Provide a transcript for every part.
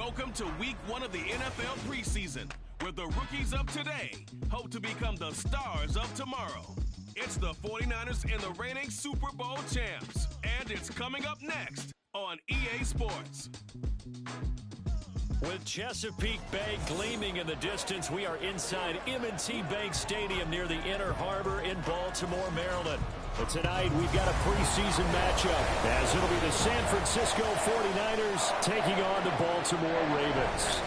Welcome to week 1 of the NFL preseason, where the rookies of today hope to become the stars of tomorrow. It's the 49ers and the reigning Super Bowl champs, and it's coming up next on EA Sports. With Chesapeake Bay gleaming in the distance, we are inside M&T Bank Stadium near the Inner Harbor in Baltimore, Maryland. But tonight, we've got a preseason matchup, as it'll be the San Francisco 49ers taking on the Baltimore Ravens.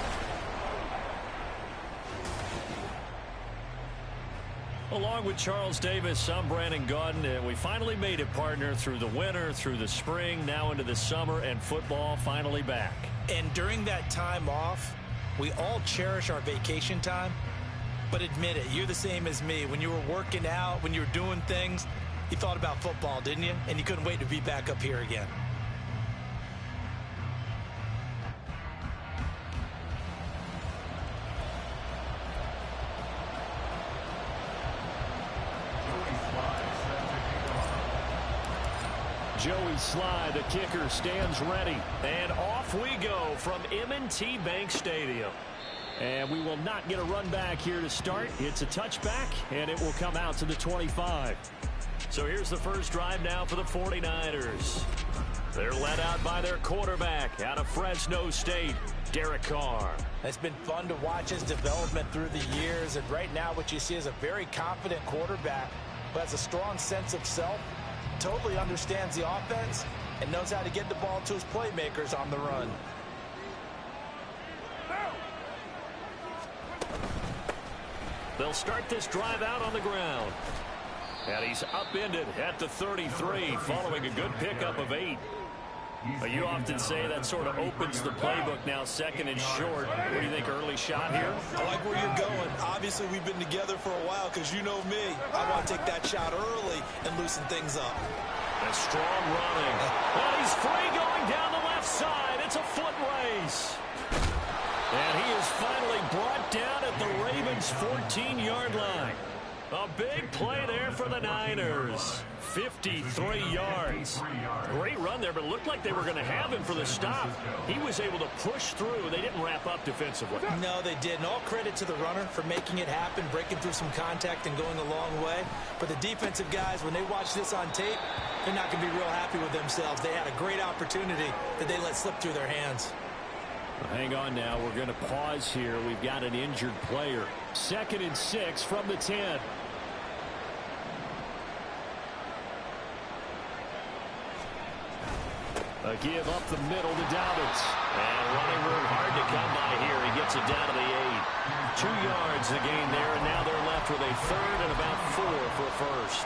Along with Charles Davis, I'm Brandon Gaudin, and we finally made it, partner, through the winter, through the spring, now into the summer, and football finally back. And during that time off, we all cherish our vacation time. But admit it, you're the same as me. When you were working out, when you were doing things, you thought about football, didn't you? And you couldn't wait to be back up here again. Joey Sly, the kicker, stands ready. And off we go from M&T Bank Stadium. And we will not get a run back here to start. It's a touchback, and it will come out to the 25. So here's the first drive now for the 49ers. They're led out by their quarterback out of Fresno State, Derek Carr. It's been fun to watch his development through the years. And right now what you see is a very confident quarterback who has a strong sense of self, totally understands the offense, and knows how to get the ball to his playmakers on the run. They'll start this drive out on the ground. And he's upended at the 33 following a good pickup of 8. You often say that sort of opens the playbook now, second and short. What do you think, early shot here? I like where you're going. Obviously, we've been together for a while because you know me. I want to take that shot early and loosen things up. A strong running. And he's free going down the left side. It's a foot race. And he is finally brought down at the Ravens' 14-yard line. A big play there for the Niners. 53 yards. Great run there, but it looked like they were going to have him for the stop. He was able to push through. They didn't wrap up defensively. No, they didn't. All credit to the runner for making it happen, breaking through some contact and going a long way. But the defensive guys, when they watch this on tape, they're not going to be real happy with themselves. They had a great opportunity that they let slip through their hands. Hang on now. We're going to pause here. We've got an injured player. 2nd and 6 from the 10. A give up the middle to Dobbins. And running room hard to come by here. He gets it down to the 8. 2 yards the gain there, and now they're left with a 3rd and about 4 for a first.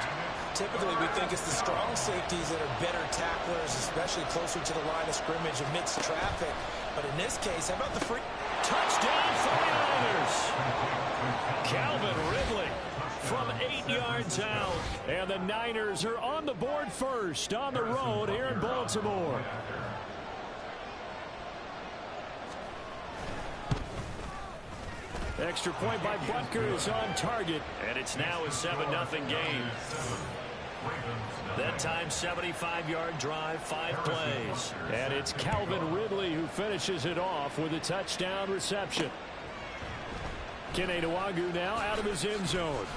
Typically, we think it's the strong safeties that are better tacklers, especially closer to the line of scrimmage amidst traffic. But in this case, how about the free? Touchdown 49ers! Calvin Ridley from 8 yards out. And the Niners are on the board first on the road here in Baltimore. Extra point by Butker is on target. And it's now a 7-0 game. That time, 75-yard drive, 5 plays. And it's Calvin Ridley who finishes it off with a touchdown reception. Kene Nwagu now out of his end zone.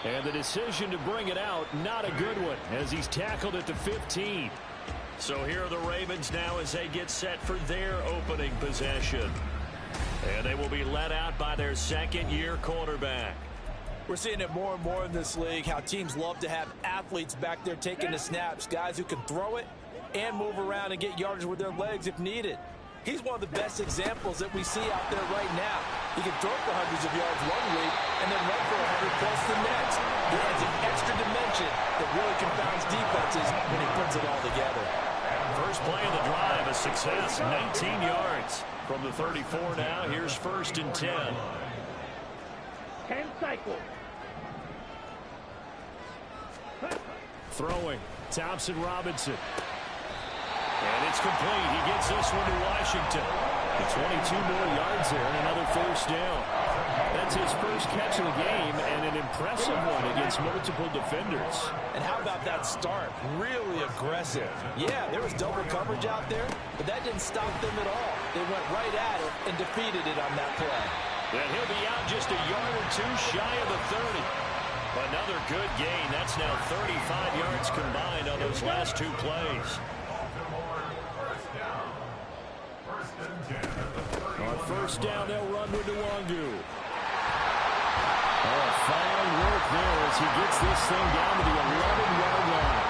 And the decision to bring it out, not a good one, as he's tackled at the 15. So here are the Ravens now as they get set for their opening possession. And they will be led out by their second-year quarterback. We're seeing it more and more in this league, how teams love to have athletes back there taking the snaps, guys who can throw it and move around and get yardage with their legs if needed. He's one of the best examples that we see out there right now. He can throw for hundreds of yards one week and then run for 100+ the next. He adds an extra dimension that really confounds defenses when he puts it all together. First play of the drive, a success, 19 yards. From the 34 now, here's 1st and 10. 10 cycles. Throwing, Thompson Robinson. And it's complete. He gets this one to Washington. 22 more yards there and another first down. That's his first catch of the game and an impressive one against multiple defenders. And how about that start? Really aggressive. Yeah, there was double coverage out there, but that didn't stop them at all. They went right at it and defeated it on that play. And he'll be out just a yard or two shy of the 30. Another good gain. That's now 35 yards combined on those last two plays. On first down, they'll run with Nwangu. Oh, fine work there as he gets this thing down to the 11-yard line.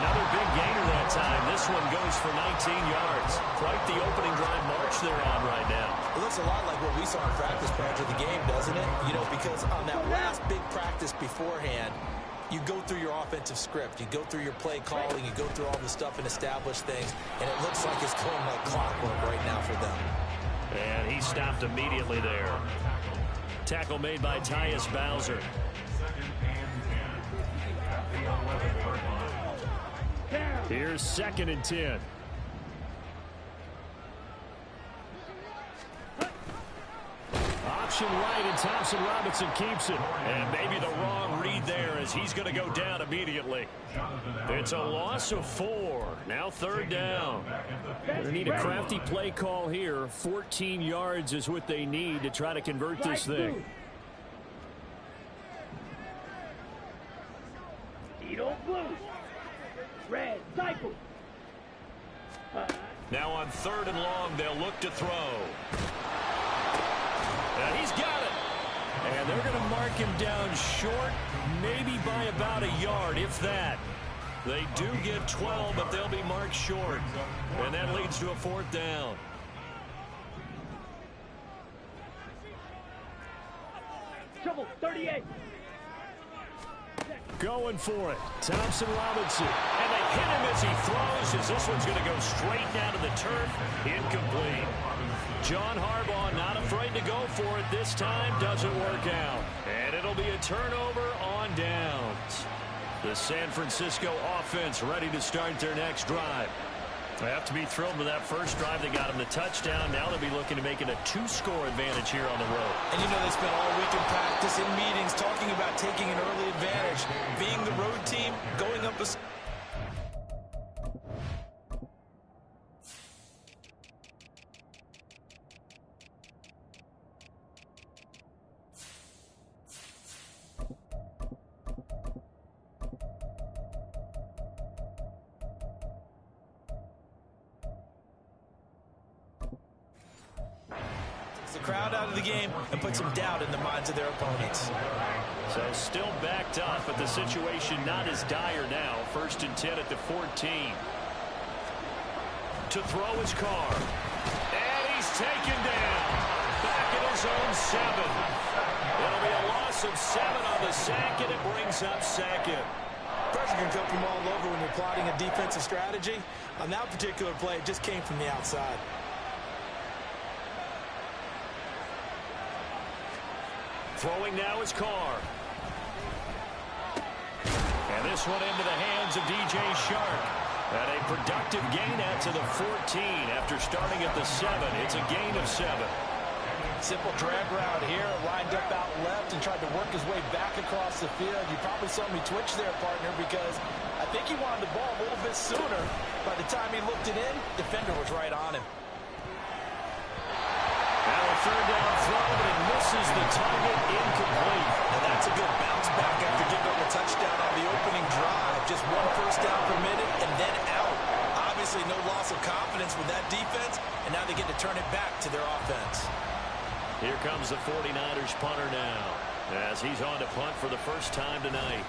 Another big gainer that time. This one goes for 19 yards. Quite the opening drive march they're on right now. It looks a lot like what we saw in practice prior to the game, doesn't it? You know, because on that last big practice beforehand, you go through your offensive script. You go through your play calling. You go through all the stuff and establish things. And it looks like it's going like clockwork right now for them. And he stopped immediately there. Tackle made by Tyus Bowser. Here's 2nd and 10. Option right, and Thompson Robinson keeps it. And maybe the wrong read there as he's going to go down immediately. It's a loss of 4. Now 3rd down. They need a crafty play call here. 14 yards is what they need to try to convert this thing. Blue. Red cycle. Now on 3rd and long, they'll look to throw. And he's got it. And they're going to mark him down short, maybe by about a yard, if that. They do get 12, but they'll be marked short. And that leads to a 4th down. Trouble, 38. Going for it. Thompson Robinson. And they hit him as he throws, as this one's going to go straight down to the turf. Incomplete. John Harbaugh not afraid to go for it this time. Doesn't work out. And it'll be a turnover on downs. The San Francisco offense ready to start their next drive. They have to be thrilled with that first drive. They got him the touchdown. Now they'll be looking to make it a 2-score advantage here on the road. And you know they spent all week in practice, in meetings, talking about taking an early advantage. Being the road team, going up a... the crowd out of the game and put some doubt in the minds of their opponents. So still backed up, but the situation not as dire now. 1st and 10 at the 14. To throw his car. And he's taken down. Back at his own 7. It'll be a loss of 7 on the sack, and it brings up 2nd. Pressure can come from all over when you're plotting a defensive strategy. On that particular play, it just came from the outside. Throwing now is Carr. And this one into the hands of DJ Shark. And a productive gain out to the 14 after starting at the 7. It's a gain of 7. Simple drag route here, lined up out left and tried to work his way back across the field. You probably saw me twitch there, partner, because I think he wanted the ball a little bit sooner. By the time he looked it in, defender was right on him. Now a 3rd down throw, but it misses the target, incomplete. Now that's a good bounce back after giving up a touchdown on the opening drive. Just 1 first down per minute and then out. Obviously no loss of confidence with that defense, and now they get to turn it back to their offense. Here comes the 49ers punter now, as he's on to punt for the first time tonight.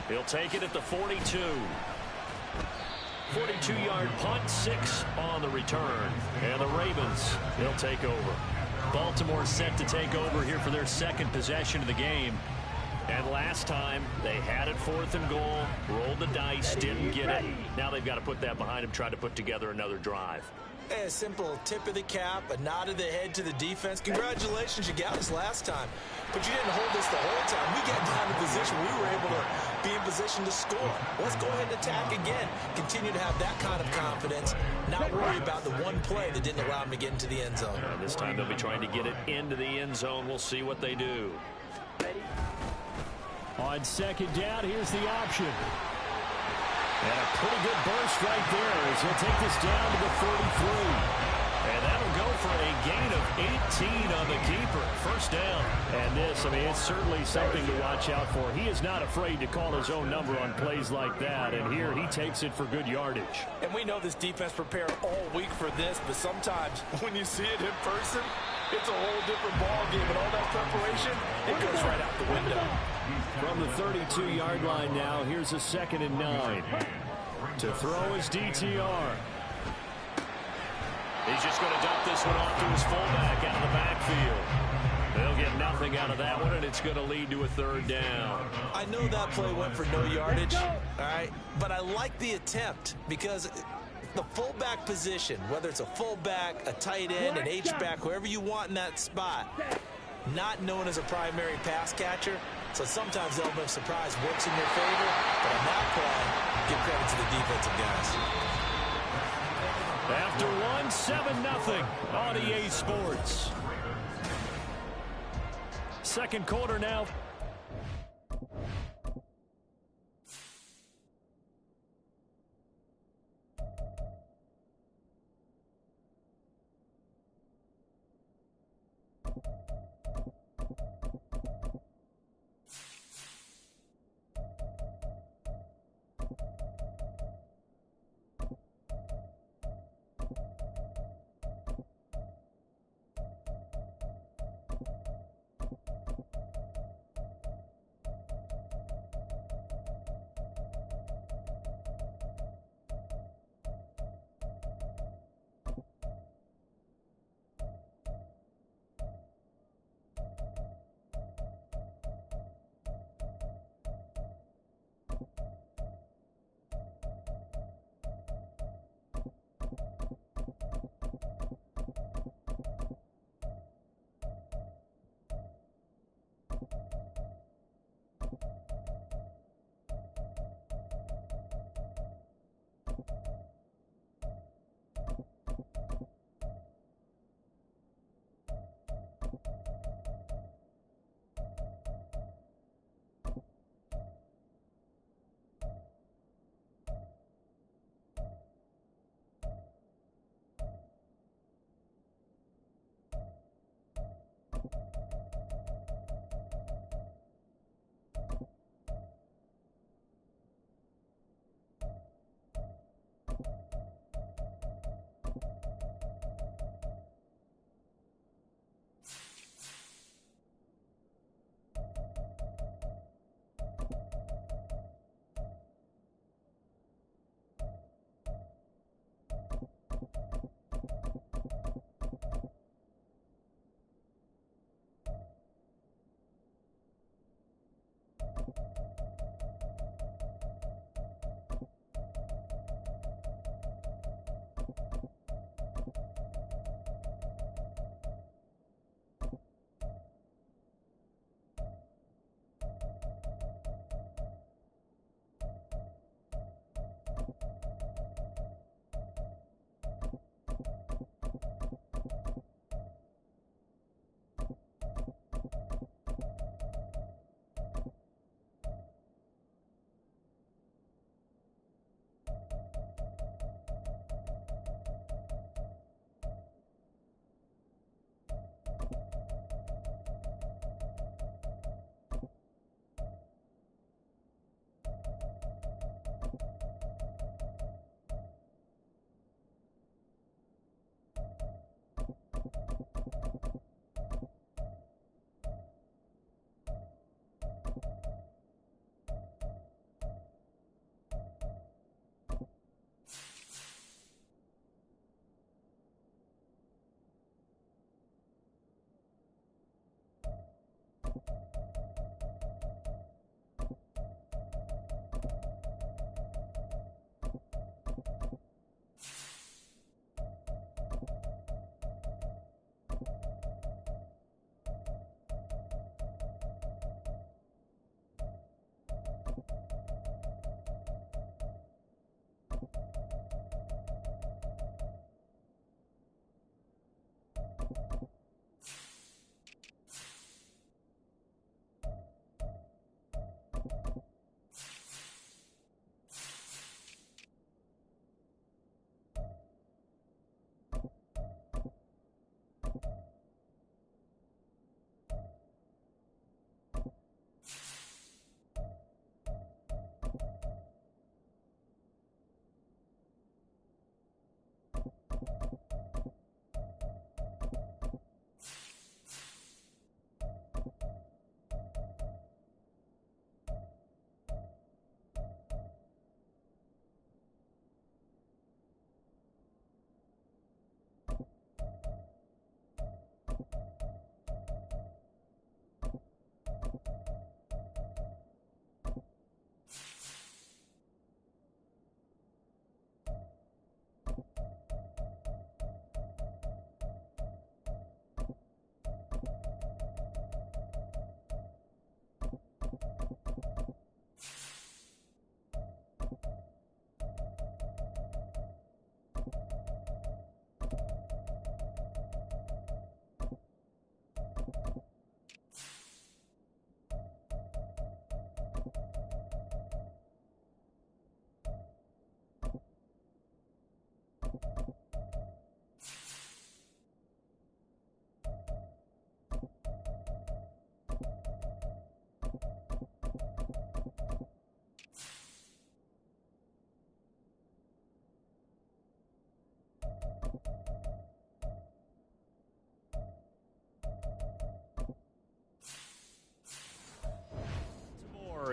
He'll take it at the 42. 42-yard punt, 6 on the return. And the Ravens, they'll take over. Baltimore set to take over here for their 2nd possession of the game. And last time, they had it 4th and goal, rolled the dice, didn't get it. Now they've got to put that behind them, try to put together another drive. A simple tip of the cap, a nod of the head to the defense. Congratulations, you got us last time. But you didn't hold us the whole time. We got down to position we were able to be in position to score. Let's go ahead and attack again. Continue to have that kind of confidence, not worry about the one play that didn't allow them to get into the end zone. This time they'll be trying to get it into the end zone. We'll see what they do. On second down, here's the option. And a pretty good burst right there as he'll take this down to the 43. And that'll go for a gain of 18 on the keeper. First down. And this, I mean, it's certainly something to watch out for. He is not afraid to call his own number on plays like that. And here he takes it for good yardage. And we know this defense prepared all week for this, but sometimes when you see it in person, it's a whole different ball game. And all that preparation, it goes right out the window. From the 32-yard line now, here's a 2nd and 9. To throw his DTR. He's just going to dump this one off to his fullback out of the backfield. They'll get nothing out of that one, and it's going to lead to a 3rd down. I know that play went for no yardage, all right, but I like the attempt because the fullback position, whether it's a fullback, a tight end, an H-back, whoever you want in that spot, not known as a primary pass catcher, so sometimes the element of surprise works in your favor, but on that play, give credit to the defensive guys. After one, 7-0 on EA Sports. Second quarter now.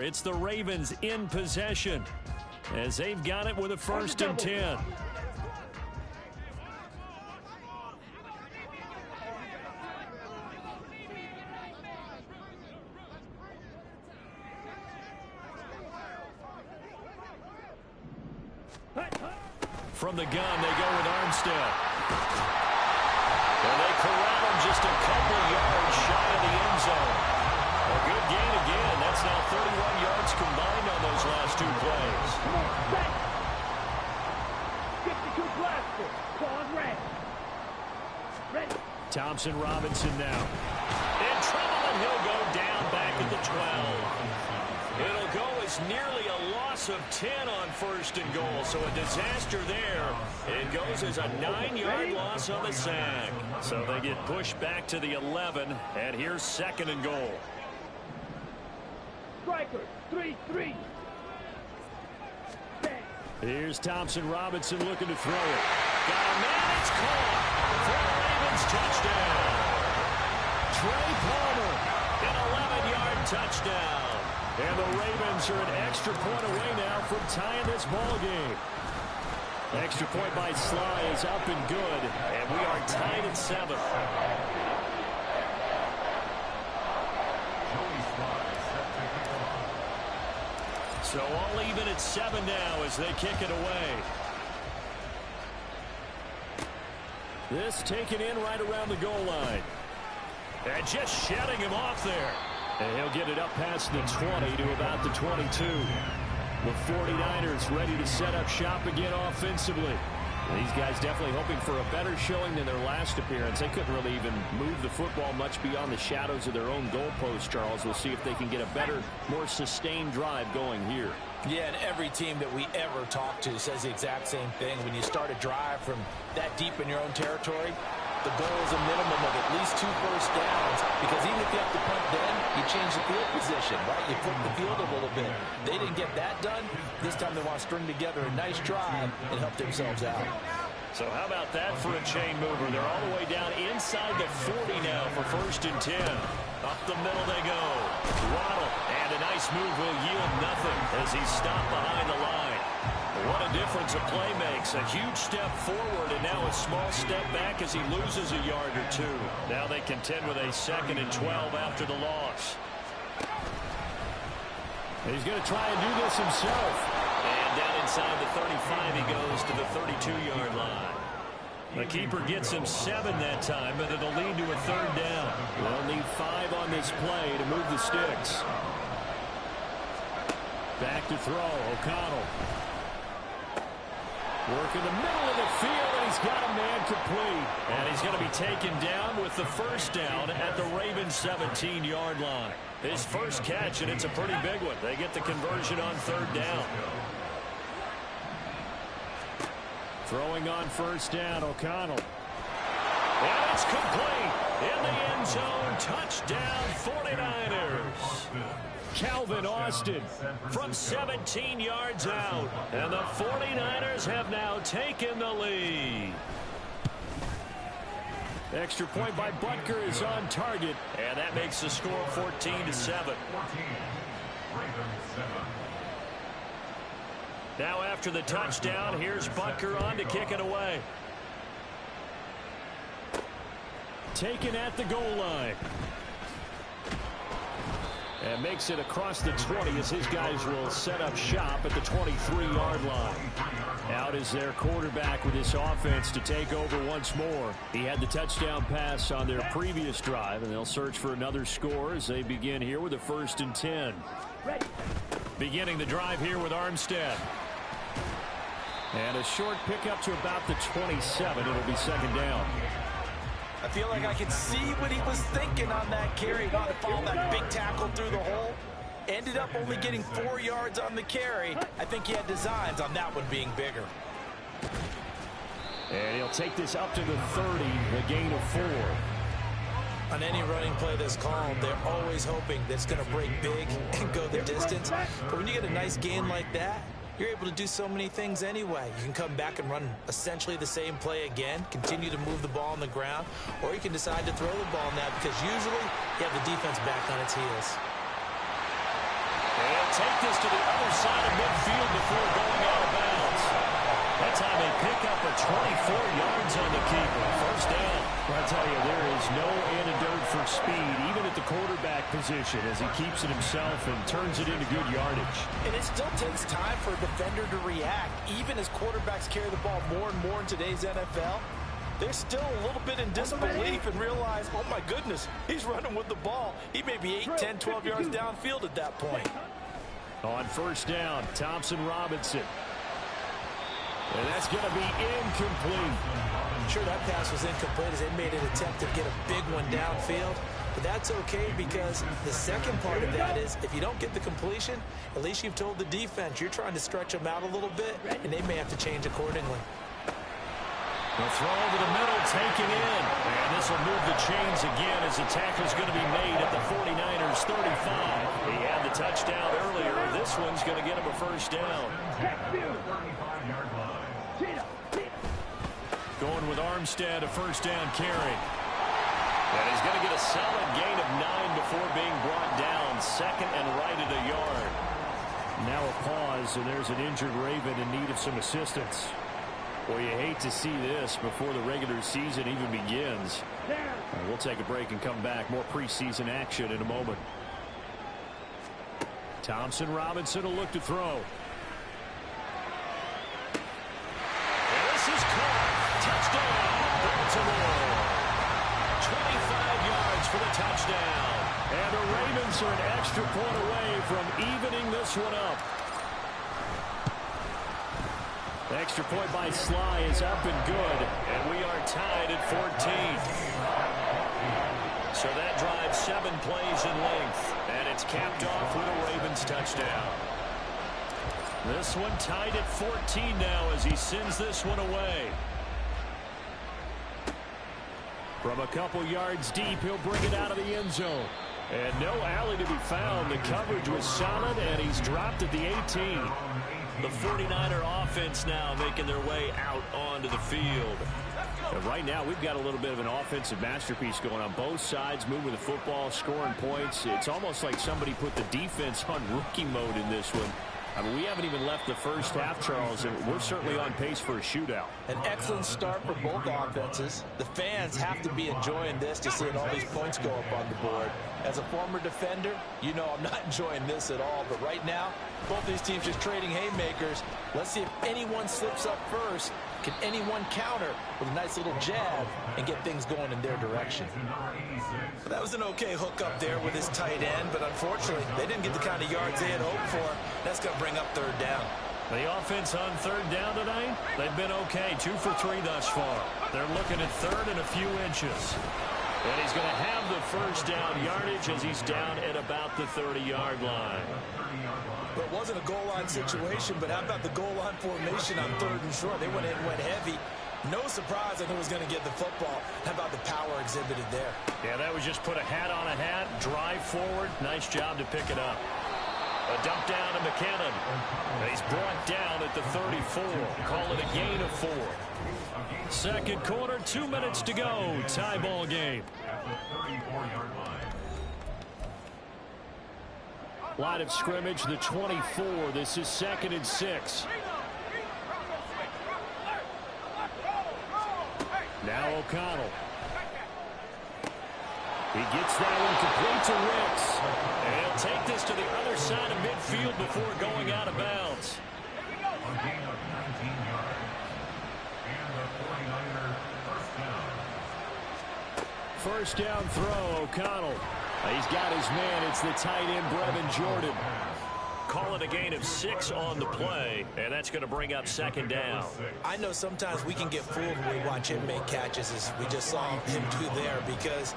score. It's the Ravens in possession as they've got it with a 1st and 10. From the gun, they go with Armstead. And they corral him just a couple yards shy of the end zone. A good gain again. That's now 31 yards combined on those last 2 plays. 52 blaster. Claws red. Ready. Thompson Robinson now. In trouble, and he'll go down back at the 12. It'll go as nearly a loss of 10 on 1st and goal, so a disaster there. It goes as a 9-yard loss on the sack. So they get pushed back to the 11, and here's 2nd and goal. Striker, 3-3. Here's Thompson Robinson looking to throw it. Got a man, it's caught for a Ravens touchdown. Trey Palmer, an 11-yard touchdown. And the Ravens are an extra point away now from tying this ball game. Extra point by Sly is up and good, and we are tied at 7. So all even at 7 now as they kick it away. This taken in right around the goal line. And just shedding him off there. And he'll get it up past the 20 to about the 22. The 49ers ready to set up shop again offensively. These guys definitely hoping for a better showing than their last appearance. They couldn't really even move the football much beyond the shadows of their own goalpost, Charles. We'll see if they can get a better, more sustained drive going here. Yeah, and every team that we ever talk to says the exact same thing. When you start a drive from that deep in your own territory, the goal is a minimum of at least 2 first downs, because even if you have to punt then, you change the field position, right? You flip the field a little bit. They didn't get that done. This time they want to string together a nice drive and help themselves out. So how about that for a chain mover? They're all the way down inside the 40 now for 1st and 10. Up the middle they go. Waddle, and a nice move will yield nothing as he's stopped behind the line. What a difference a play makes. A huge step forward and now a small step back as he loses a yard or 2. Now they contend with a 2nd and 12 after the loss. He's going to try and do this himself. And down inside the 35 he goes to the 32-yard line. The keeper gets him 7 that time, but it'll lead to a 3rd down. They'll need 5 on this play to move the sticks. Back to throw, O'Connell. Work in the middle of the field, and he's got a man complete. And he's going to be taken down with the 1st down at the Ravens 17-yard line. His first catch, and it's a pretty big one. They get the conversion on 3rd down. Throwing on 1st down, O'Connell. And it's complete. In the end zone, touchdown 49ers. Calvin Austin from 17 yards out. And the 49ers have now taken the lead. Extra point by Butker is on target. And that makes the score 14-7. Now after the touchdown, here's Butker on to kick it away. Taken at the goal line. And makes it across the 20 as his guys will set up shop at the 23-yard line. Out is their quarterback with this offense to take over once more. He had the touchdown pass on their previous drive, and they'll search for another score as they begin here with a 1st and 10. Beginning the drive here with Armstead. And a short pickup to about the 27. It'll be 2nd down. I feel like I can see what he was thinking on that carry. Not to follow that big tackle through the hole. Ended up only getting 4 yards on the carry. I think he had designs on that one being bigger. And he'll take this up to the 30, a gain of 4. On any running play that's called, they're always hoping that it's going to break big and go the distance. But when you get a nice gain like that, you're able to do so many things anyway. You can come back and run essentially the same play again, continue to move the ball on the ground, or you can decide to throw the ball now because usually you have the defense back on its heels. And take this to the other side of midfield before going out of bounds. That time they pick up a 24 yards on the keeper. First down. Well, I tell you, there is no antidote for speed, even at the quarterback position, as he keeps it himself and turns it into good yardage. And it still takes time for a defender to react. Even as quarterbacks carry the ball more and more in today's NFL, they're still a little bit in disbelief and realize, oh my goodness, he's running with the ball. He may be 8, 10, 12 yards downfield at that point. On first down, Thompson-Robinson. And that's going to be incomplete. Sure, that pass was incomplete as they made an attempt to get a big one downfield. But that's okay because the second part of that is if you don't get the completion, at least you've told the defense you're trying to stretch them out a little bit, and they may have to change accordingly. The throw to the middle taken in. And this will move the chains again as the tackle's going to be made at the 49ers 35. He had the touchdown earlier. This one's going to get him a first down. Going with Armstead, a first down carry. And he's going to get a solid gain of 9 before being brought down. Second and right at a yard. Now a pause, and there's an injured Raven in need of some assistance. Well, you hate to see this before the regular season even begins. We'll take a break and come back. More preseason action in a moment. Thompson-Robinson will look to throw. And this is caught. Touchdown, Baltimore. 25 yards for the touchdown. And the Ravens are an extra point away from evening this one up. The extra point by Sly is up and good, and we are tied at 14. So that drives 7 plays in length, and it's capped off with a Ravens touchdown. This one tied at 14 now as he sends this one away. From a couple yards deep, he'll bring it out of the end zone. And no alley to be found. The coverage was solid, and he's dropped at the 18. The 49er offense now making their way out onto the field. And right now, we've got a little bit of an offensive masterpiece going on both sides, moving the football, scoring points. It's almost like somebody put the defense on rookie mode in this one. I mean, we haven't even left the first half, Charles, and we're certainly on pace for a shootout. An excellent start for both offenses. The fans have to be enjoying this to see all these points go up on the board. As a former defender, you know I'm not enjoying this at all. But right now, both these teams just trading haymakers. Let's see if anyone slips up first. Can anyone counter with a nice little jab and get things going in their direction? That was an okay hook up there with his tight end, but unfortunately, they didn't get the kind of yards they had hoped for. That's going to bring up third down. The offense on third down tonight, they've been okay. 2 for 3 thus far. They're looking at third and a few inches. And he's going to have the first down yardage as he's down at about the 30-yard line. But it wasn't a goal line situation, but how about the goal line formation on third and short? They went in and went heavy. No surprise on who was going to get the football. How about the power exhibited there? Yeah, that was just put a hat on a hat, drive forward. Nice job to pick it up. A dump down to McKinnon. He's brought down at the 34. Call it a gain of 4. Second quarter, 2 minutes to go. Tie ball game. Line of scrimmage, the 24. This is 2nd and 6. Now O'Connell. He gets that one complete to Ricks. And he'll take this to the other side of midfield before going out of bounds. First down throw, O'Connell. He's got his man. It's the tight end, Brevin Jordan. Call it a gain of 6 on the play, and that's going to bring up 2nd down. I know sometimes we can get fooled when we watch him make catches, as we just saw him do there, because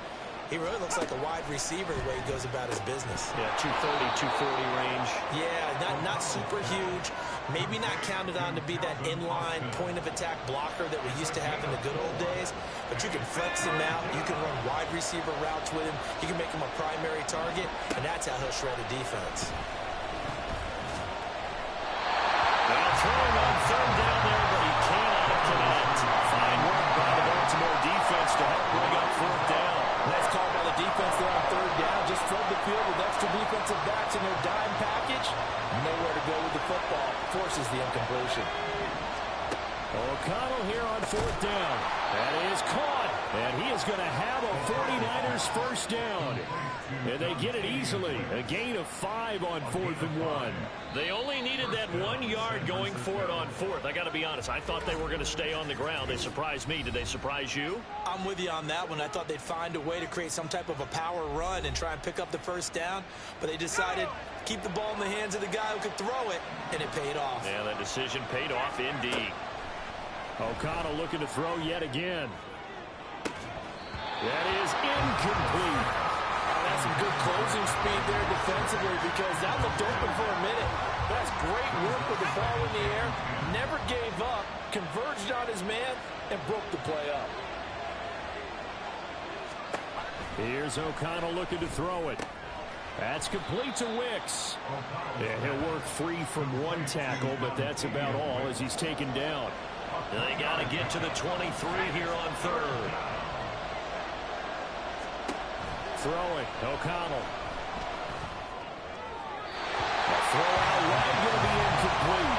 he really looks like a wide receiver the way he goes about his business. Yeah, 230, 240 range. Yeah, not super huge. Maybe not counted on to be that inline point-of-attack blocker that we used to have in the good old days. But you can flex him out. You can run wide receiver routes with him. You can make him a primary target, and that's how he'll shred a defense. Now throwing on third down there, but he cannot connect. Fine work by the Baltimore defense to help bring up 4th down. Nice call by the defense there on third down. Just flood the field with extra defensive backs in their dime package. Nowhere to go with the football. Forces the incompletion. O'Connell here on 4th down. That is caught. And he is going to have a 49ers first down. And they get it easily. A gain of 5 on 4th and 1. They only needed that 1 yard going for it on 4th. I got to be honest. I thought they were going to stay on the ground. They surprised me. Did they surprise you? I'm with you on that one. I thought they'd find a way to create some type of a power run and try and pick up the first down. But they decided to keep the ball in the hands of the guy who could throw it, and it paid off. Yeah, that decision paid off indeed. O'Connell looking to throw yet again. That is incomplete. That's some good closing speed there defensively because that looked open for a minute. That's great work with the ball in the air. Never gave up, converged on his man, and broke the play up. Here's O'Connell looking to throw it. That's complete to Wicks. Yeah, he'll work free from 1 tackle, but that's about all as he's taken down. They got to get to the 23 here on 3rd. Throwing, O'Connell. A throw out wide going to be incomplete.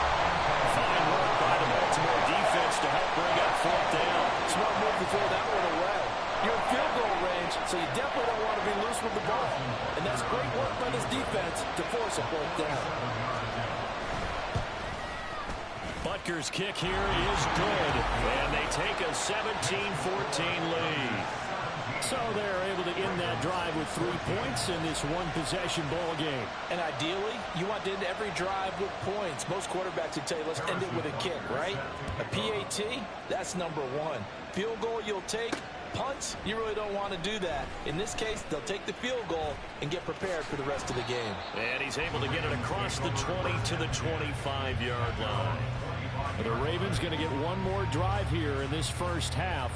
Fine work by the Baltimore defense to help bring up 4th down. Smart move to throw that one away. You're in field goal range, so you definitely don't want to be loose with the ball. And that's great work by this defense to force a 4th down. Butker's kick here is good, and they take a 17-14 lead. So they're able to end that drive with 3 points in this one-possession ball game. And ideally, you want to end every drive with points. Most quarterbacks would tell you, let's end it with a kick, right? A PAT, that's number 1. Field goal you'll take. Punts, you really don't want to do that. In this case, they'll take the field goal and get prepared for the rest of the game. And he's able to get it across the 20 to the 25-yard line. The Ravens going to get one more drive here in this first half.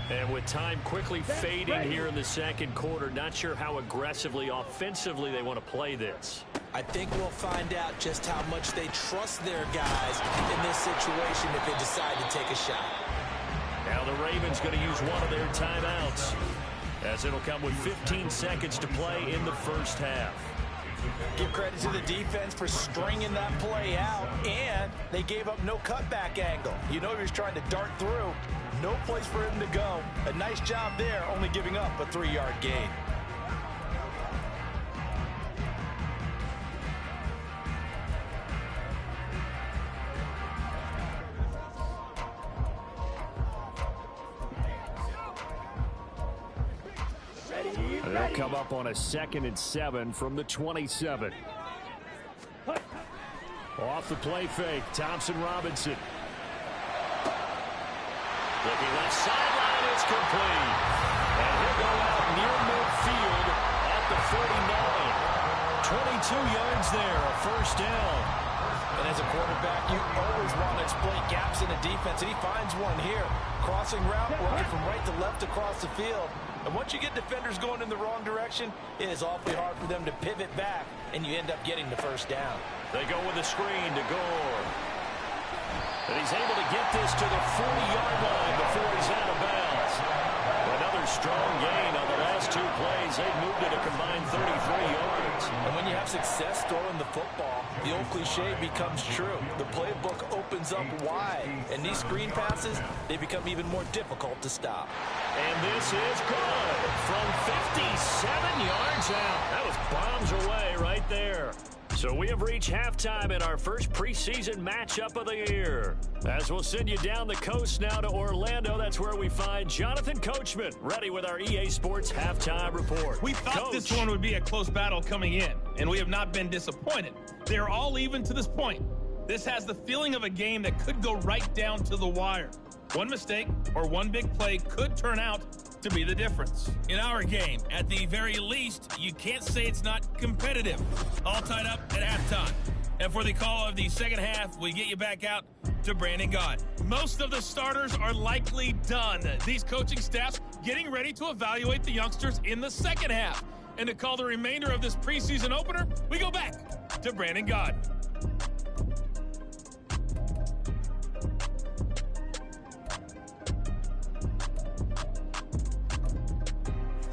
And with time quickly fading here in the second quarter, not sure how aggressively, offensively they want to play this. I think we'll find out just how much they trust their guys in this situation if they decide to take a shot. Now the Ravens going to use one of their timeouts, as it'll come with 15 seconds to play in the first half. Give credit to the defense for stringing that play out, and they gave up no cutback angle. You know he was trying to dart through. No place for him to go. A nice job there, only giving up a 3-yard gain. They'll come up on a 2nd and 7 from the 27. Off the play fake, Thompson-Robinson. Looking left sideline, it's complete. And he'll go out near midfield at the 49. 22 yards there, a first down. And as a quarterback, you always want to exploit gaps in the defense, and he finds one here. Crossing route, working from right to left across the field. And once you get defenders going in the wrong direction, it is awfully hard for them to pivot back, and you end up getting the first down. They go with a screen to Gore. And he's able to get this to the 40-yard line before he's out of bounds. Another strong gain on the last 2 plays. They've moved it a combined 33 yards. And when you have success throwing the football, the old cliche becomes true. The playbook opens up wide. And these screen passes, they become even more difficult to stop. And this is good from 57 yards out. That was bombs away right there. So we have reached halftime in our first preseason matchup of the year. As we'll send you down the coast now to Orlando, that's where we find Jonathan Coachman, ready with our EA Sports halftime report. We thought Coach. this one would be a close battle coming in, and we have not been disappointed. They are all even to this point. This has the feeling of a game that could go right down to the wire. One mistake or one big play could turn out to be the difference. In our game, at the very least, you can't say it's not competitive. All tied up at halftime. And for the call of the second half, we get you back out to Brandon Gott. Most of the starters are likely done. These coaching staffs getting ready to evaluate the youngsters in the second half. And to call the remainder of this preseason opener, we go back to Brandon Gott.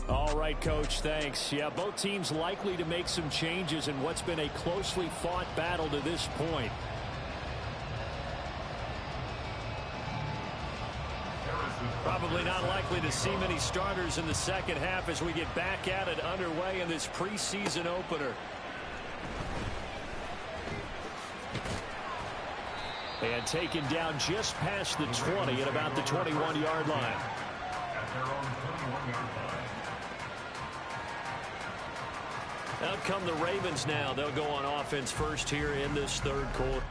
All All right, Coach, thanks. Yeah, both teams likely to make some changes in what's been a closely fought battle to this point. Probably not likely to see many starters in the second half as we get back at it underway in this preseason opener. And taken down just past the 20 at about the 21-yard line. Out come the Ravens now. They'll go on offense first here in this third quarter.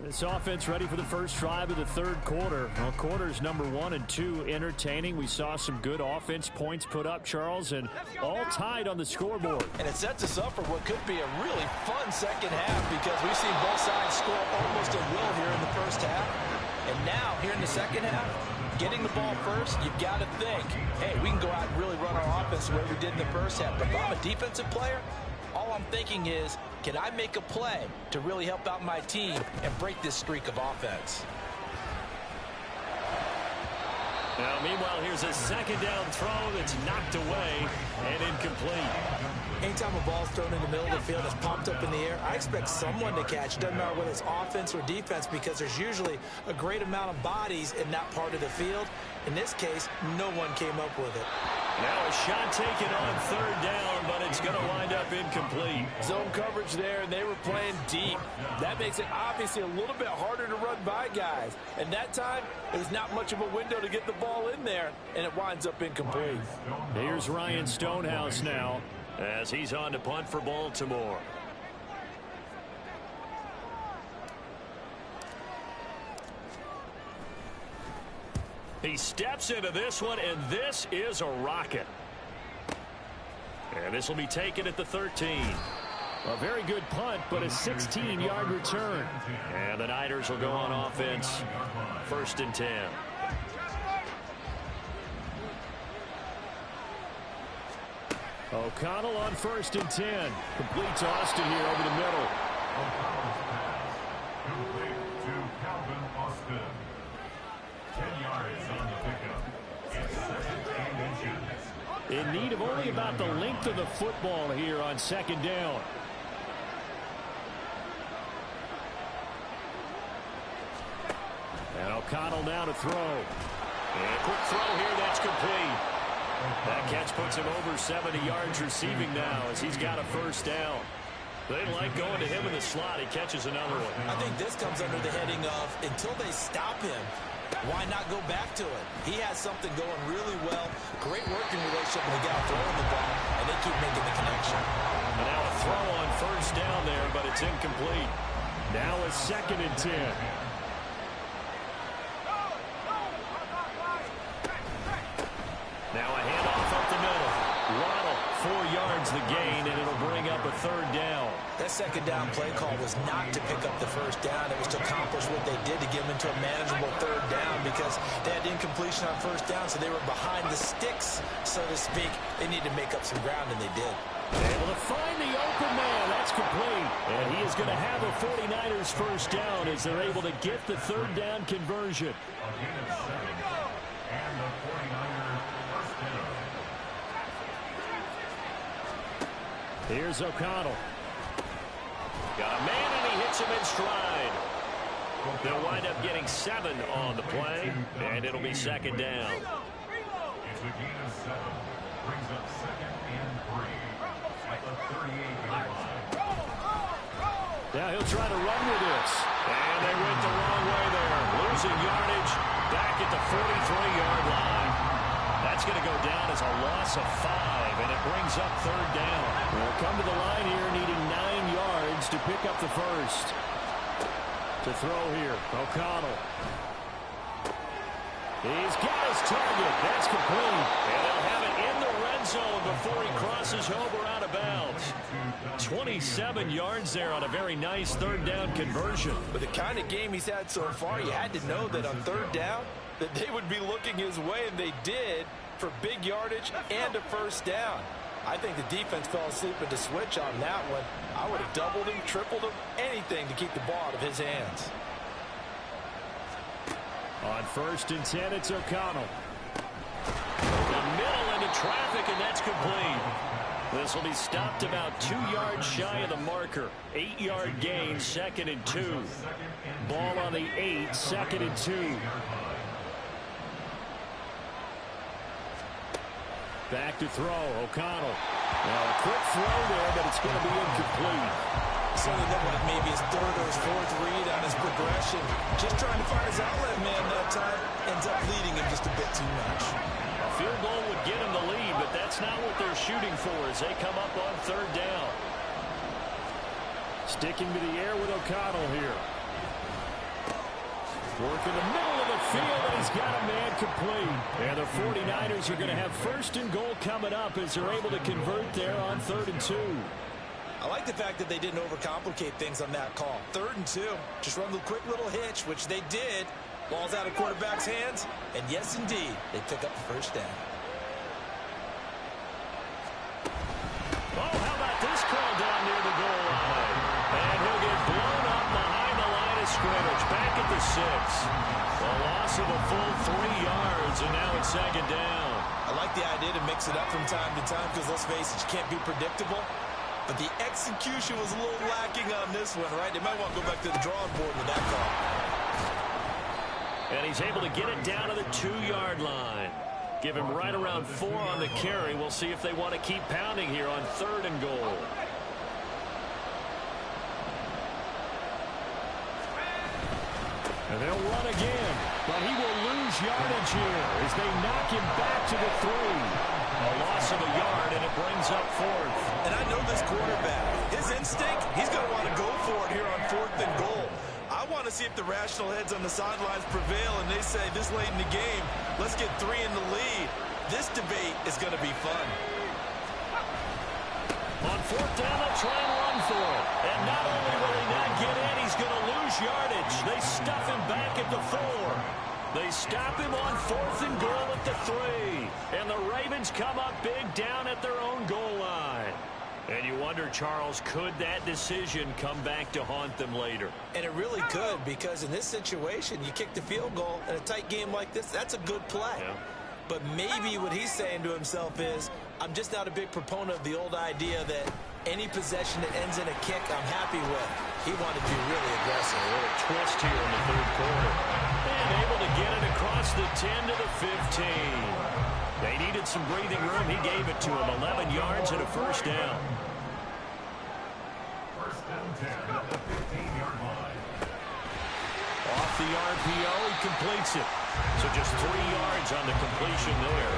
This offense ready for the first drive of the third quarter. Well, quarters number 1 and 2 entertaining. We saw some good offense points put up, Charles, and all tied on the scoreboard. And it sets us up for what could be a really fun second half because we've seen both sides score almost at will here in the first half. And now, here in the second half, getting the ball first, you've got to think, hey, we can go out and really run our offense the way we did in the first half. But if I'm a defensive player, all I'm thinking is, can I make a play to really help out my team and break this streak of offense? Now, meanwhile, here's a second down throw that's knocked away and incomplete. Anytime a ball's thrown in the middle of the field that's popped up in the air, I expect someone to catch. Doesn't matter whether it's offense or defense, because there's usually a great amount of bodies in that part of the field. In this case, no one came up with it. Now a shot taken on third down, but it's going to wind up incomplete. Zone coverage there, and they were playing deep. That makes it obviously a little bit harder to run by guys. And that time, there's not much of a window to get the ball in there, and it winds up incomplete. Here's Ryan Stonehouse now, as he's on to punt for Baltimore. He steps into this one, and this is a rocket. And this will be taken at the 13. A very good punt, but a 16-yard return. And the Niners will go on offense, 1st and 10. O'Connell on 1st and 10. Complete to Austin here over the middle. Complete to Calvin Austin. 10 yards on the pickup. It's 2nd and inches. In need of only about the length of the football here on 2nd down. And O'Connell now to throw. And quick throw here, that's complete. That catch puts him over 70 yards receiving now as he's got a 1st down. They like going to him in the slot. He catches another one. I think this comes under the heading of, until they stop him, why not go back to it? He has something going really well. Great working relationship with the guy throwing the ball, and they keep making the connection. And now a throw on 1st down there, but it's incomplete. Now a 2nd and 10. Now a handoff up the middle. Waddle, 4 yards the gain, and it'll bring up a 3rd down. That 2nd down play call was not to pick up the 1st down. It was to accomplish what they did to get them into a manageable 3rd down, because they had incompletion on 1st down, so they were behind the sticks, so to speak. They needed to make up some ground, and they did. Able to find the open man. That's complete. And he is going to have a 49ers 1st down as they're able to get the 3rd down conversion. Again it's 7th. And the 49ers 1st down. Here's O'Connell. Got a man, and he hits him in stride. They'll wind up getting 7 on the play, and it'll be 2nd down. It's a gain of 7. Brings up 2nd and 3. At the 38-yard line. Now he'll try to run with this. And they went the wrong way there. Losing yardage back at the 43-yard line. That's going to go down as a loss of 5, and it brings up 3rd down. They'll come to the line here needing 9 yards to pick up the 1st. To throw here, O'Connell. He's got his target. That's complete. And they'll have it in the red zone before he crosses over out of bounds. 27 yards there on a very nice 3rd down conversion. With the kind of game he's had so far, you had to know that on 3rd down, that they would be looking his way, and they did, for big yardage and a 1st down. I think the defense fell asleep at the switch on that one. I would have doubled him, tripled him, anything to keep the ball out of his hands. On 1st and 10, it's O'Connell. The middle into traffic, and that's complete. This will be stopped about 2 yards shy of the marker. 8-yard gain, 2nd and 2. Ball on the 8, 2nd and 2. Back to throw, O'Connell. Now a quick throw there, but it's going to be incomplete. Certainly looked like maybe his 3rd or his 4th read on his progression. Just trying to find his outlet man that time. Ends up leading him just a bit too much. A field goal would get him the lead, but that's not what they're shooting for as they come up on 3rd down. Sticking to the air with O'Connell here. Work in the middle of the field, and he's got a man complete. And the 49ers are going to have 1st and goal coming up as they're able to convert there on 3rd and 2. I like the fact that they didn't overcomplicate things on that call. 3rd and 2. Just run the quick little hitch, which they did, Ball's out of quarterback's hands, and yes, indeed, they pick up the first down. Oh, how about this call down near the goal line? And he'll get blown up behind the line of scrimmage. Back at the 6. A loss of a full 3 yards, and now it's second down. I like the idea to mix it up from time to time because, let's face it, you can't be predictable. But the execution was a little lacking on this one, right? They might want to go back to the drawing board with that call. And he's able to get it down to the 2-yard line. Give him right around 4 on the carry. We'll see if they want to keep pounding here on 3rd and goal. And they'll run again, but he will lose yardage here as they knock him back to the 3. A loss of a yard, and it brings up 4th. And I know this quarterback. His instinct, he's going to want to go for it here on 4th and goal. I want to see if the rational heads on the sidelines prevail and they say this late in the game, let's get 3 in the lead. This debate is going to be fun. On 4th down, they'll try and run for it. And not only will he not get in, he's going to lose yardage. They stuff him back at the 4. They stop him on 4th and goal at the 3. And the Ravens come up big down at their own goal line. And you wonder, Charles, could that decision come back to haunt them later? And it really could, because in this situation, you kick the field goal in a tight game like this, that's a good play. Yeah. But maybe what he's saying to himself is, I'm just not a big proponent of the old idea that any possession that ends in a kick, I'm happy with. He wanted to be really aggressive. A little twist here in the 3rd quarter. And able to get it across the 10 to the 15. They needed some breathing room. He gave it to him. 11 yards and a first down. First and 10 at the 15-yard line. Off the RPO, he completes it. So just 3 yards on the completion there.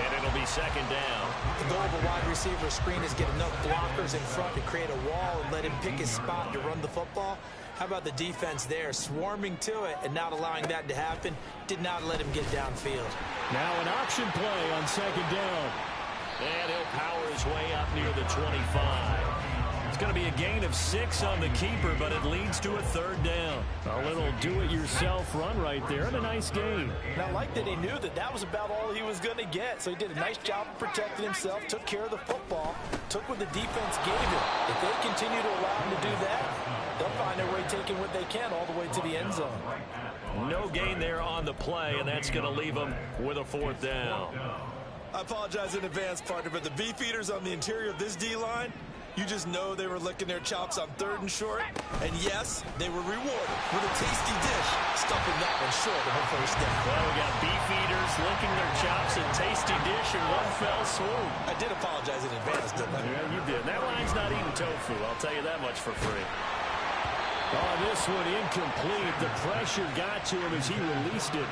And it'll be second down. The goal of a wide receiver screen is get enough blockers in front to create a wall and let him pick his spot to run the football. How about the defense there, swarming to it and not allowing that to happen? Did not let him get downfield. Now an option play on second down. And he'll power his way up near the 25. It's going to be a gain of 6 on the keeper, but it leads to a 3rd down. A little do-it-yourself run right there, and a nice gain. And I like that he knew that that was about all he was going to get. So he did a nice job of protecting himself, took care of the football, took what the defense gave him. If they continue to allow him to do that, they'll find their way taking what they can all the way to the end zone. No gain there on the play, and that's going to leave them with a 4th down. I apologize in advance, partner, but the beefeaters on the interior of this D-line, you just know they were licking their chops on 3rd and short. And yes, they were rewarded with a tasty dish, stuffing that one short of a first down. Well, we got beef eaters licking their chops and tasty dish in one fell swoop. I did apologize in advance, didn't I? Yeah, you did. That line's not eating tofu. I'll tell you that much for free. Oh, this one incomplete. The pressure got to him as he released it.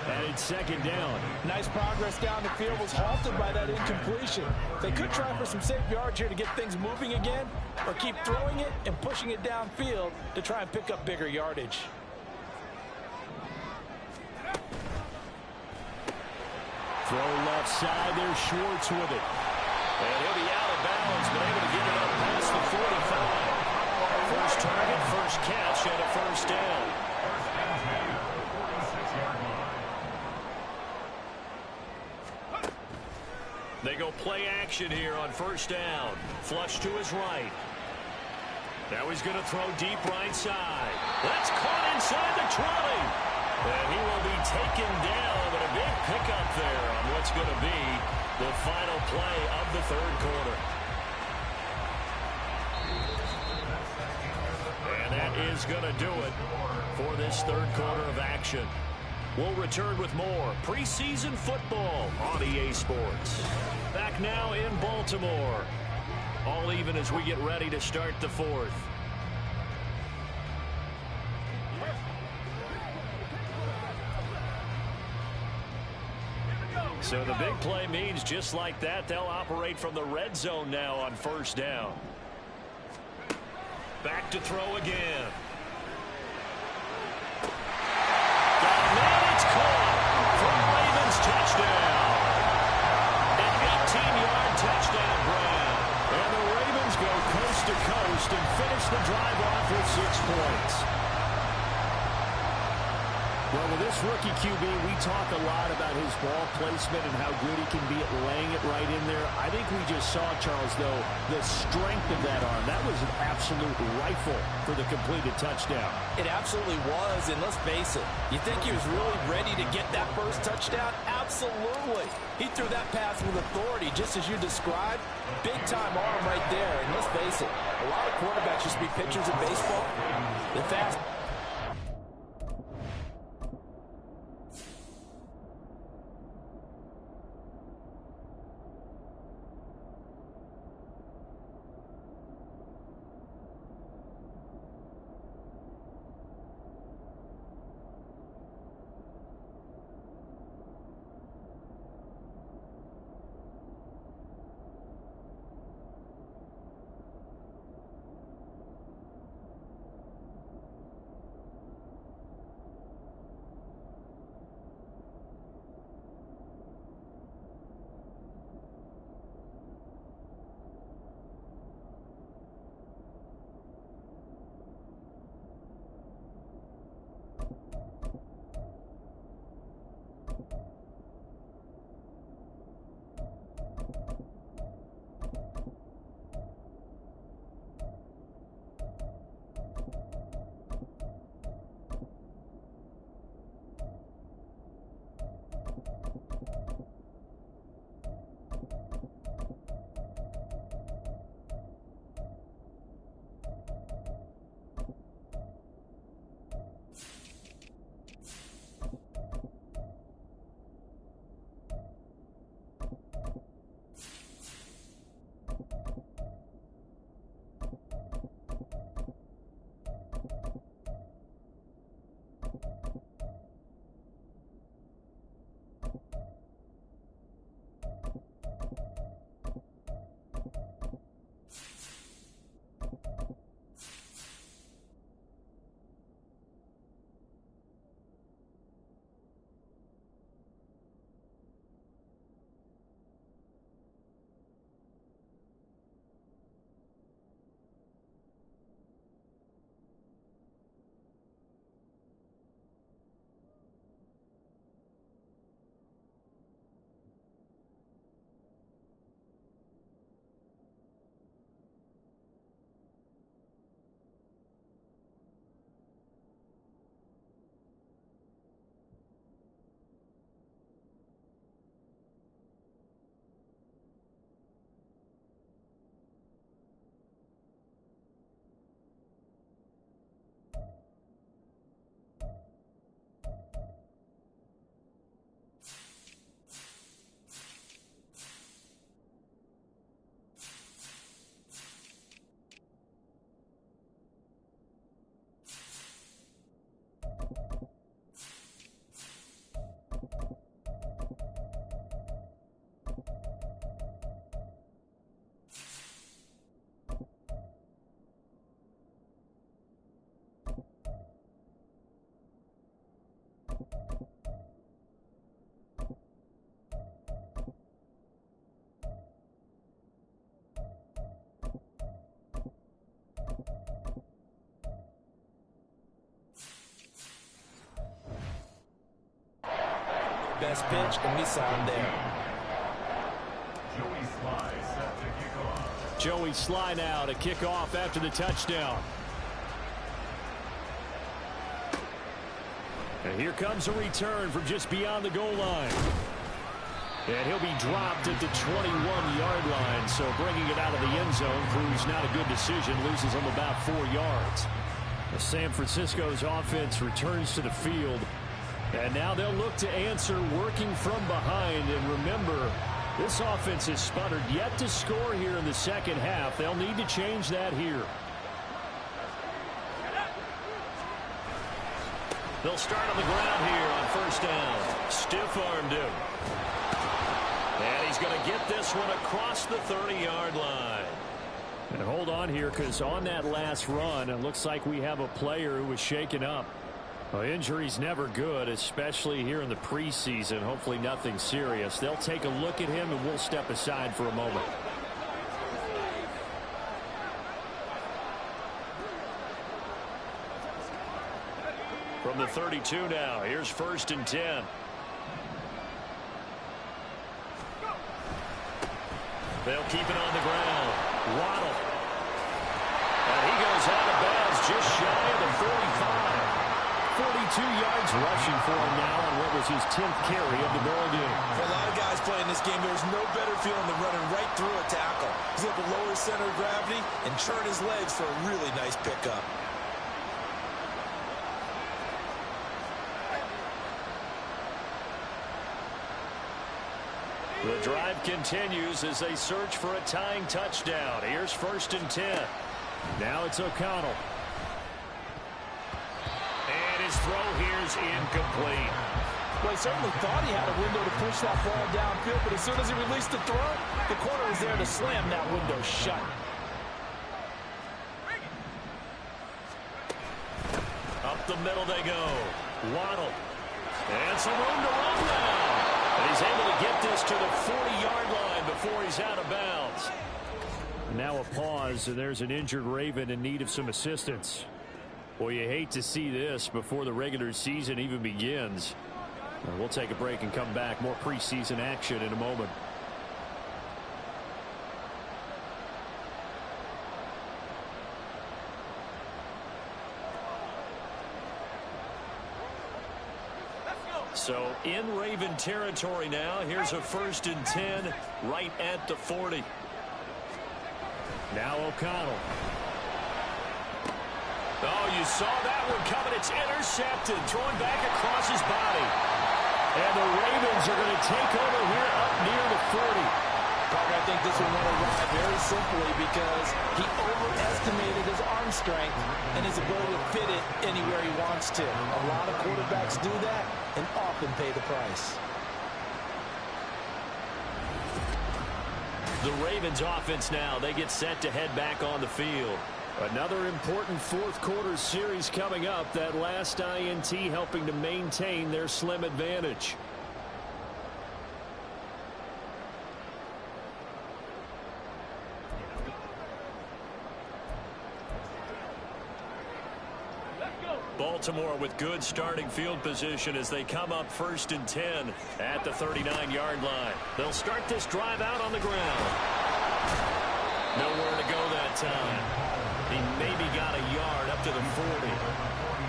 And it's second down. Nice progress down the field was halted by that incompletion. They could try for some safe yards here to get things moving again, or keep throwing it and pushing it downfield to try and pick up bigger yardage. Throw left side. There's Schwartz with it. And he'll be out of bounds, but able to get it up past the 45. First target, first catch, and a first down. They go play action here on first down. Flush to his right. Now he's going to throw deep right side. That's caught inside the 20. And he will be taken down, but a big pickup there on what's going to be the final play of the 3rd quarter. And that is going to do it for this 3rd quarter of action. We'll return with more preseason football on EA Sports. Back now in Baltimore. All even as we get ready to start the 4th. So the big play means just like that, they'll operate from the red zone now on first down. Back to throw again. It's caught for a Ravens touchdown. An 18-yard touchdown grab. And the Ravens go coast to coast and finish the drive off with 6 points. Well, with this rookie QB, we talk a lot about his ball placement and how good he can be at laying it right in there. I think we just saw, Charles, though, the strength of that arm. That was an absolute rifle for the completed touchdown. It absolutely was, and let's face it, you think he was really ready to get that first touchdown? Absolutely. He threw that pass with authority, just as you described. Big-time arm right there, and let's face it, a lot of quarterbacks used to be pitchers in baseball. The fast... Best pitch, and we saw him there. Joey Sly set to kick off. Joey Sly now to kick off after the touchdown. And here comes a return from just beyond the goal line. And he'll be dropped at the 21-yard line, so bringing it out of the end zone proves not a good decision, loses him about 4 yards. San Francisco's offense returns to the field, and now they'll look to answer working from behind. And remember, this offense has sputtered yet to score here in the second half. They'll need to change that here. They'll start on the ground here on first down. Stiff-armed him. And he's going to get this one across the 30-yard line. And hold on here, because on that last run, it looks like we have a player who was shaken up. Well, injury's never good, especially here in the preseason. Hopefully nothing serious. They'll take a look at him, and we'll step aside for a moment. From the 32 now, here's 1st and 10. They'll keep it on the ground. Waddle. And he goes out of bounds just shy of the 45. 42 yards rushing for him now on what was his 10th carry of the ball game. For a lot of guys playing this game, there's no better feeling than running right through a tackle. He's able to lower his center of gravity and churn his legs for a really nice pickup. The drive continues as they search for a tying touchdown. Here's 1st and 10. Now it's O'Connell. And his throw here is incomplete. Well, he certainly thought he had a window to push that ball downfield, but as soon as he released the throw, the corner was there to slam that window shut. Up the middle they go. Waddle. And some room to run now. And he's able to get this to the 40-yard line before he's out of bounds. Now a pause, and there's an injured Raven in need of some assistance. Well, you hate to see this before the regular season even begins. We'll take a break and come back. More preseason action in a moment. So in Raven territory now. Here's a 1st and 10 right at the 40. Now O'Connell. Oh, you saw that one coming. It's intercepted. Throwing back across his body. And the Ravens are going to take over here up near the 40. Parker, I think this one went away very simply because he overestimated his arm strength and his ability to fit it anywhere he wants to. A lot of quarterbacks do that and often pay the price. The Ravens offense now, they get set to head back on the field. Another important fourth-quarter series coming up. That last INT helping to maintain their slim advantage. Baltimore with good starting field position as they come up 1st and 10 at the 39-yard line. They'll start this drive out on the ground. Nowhere to go that time. He maybe got a yard up to the 40.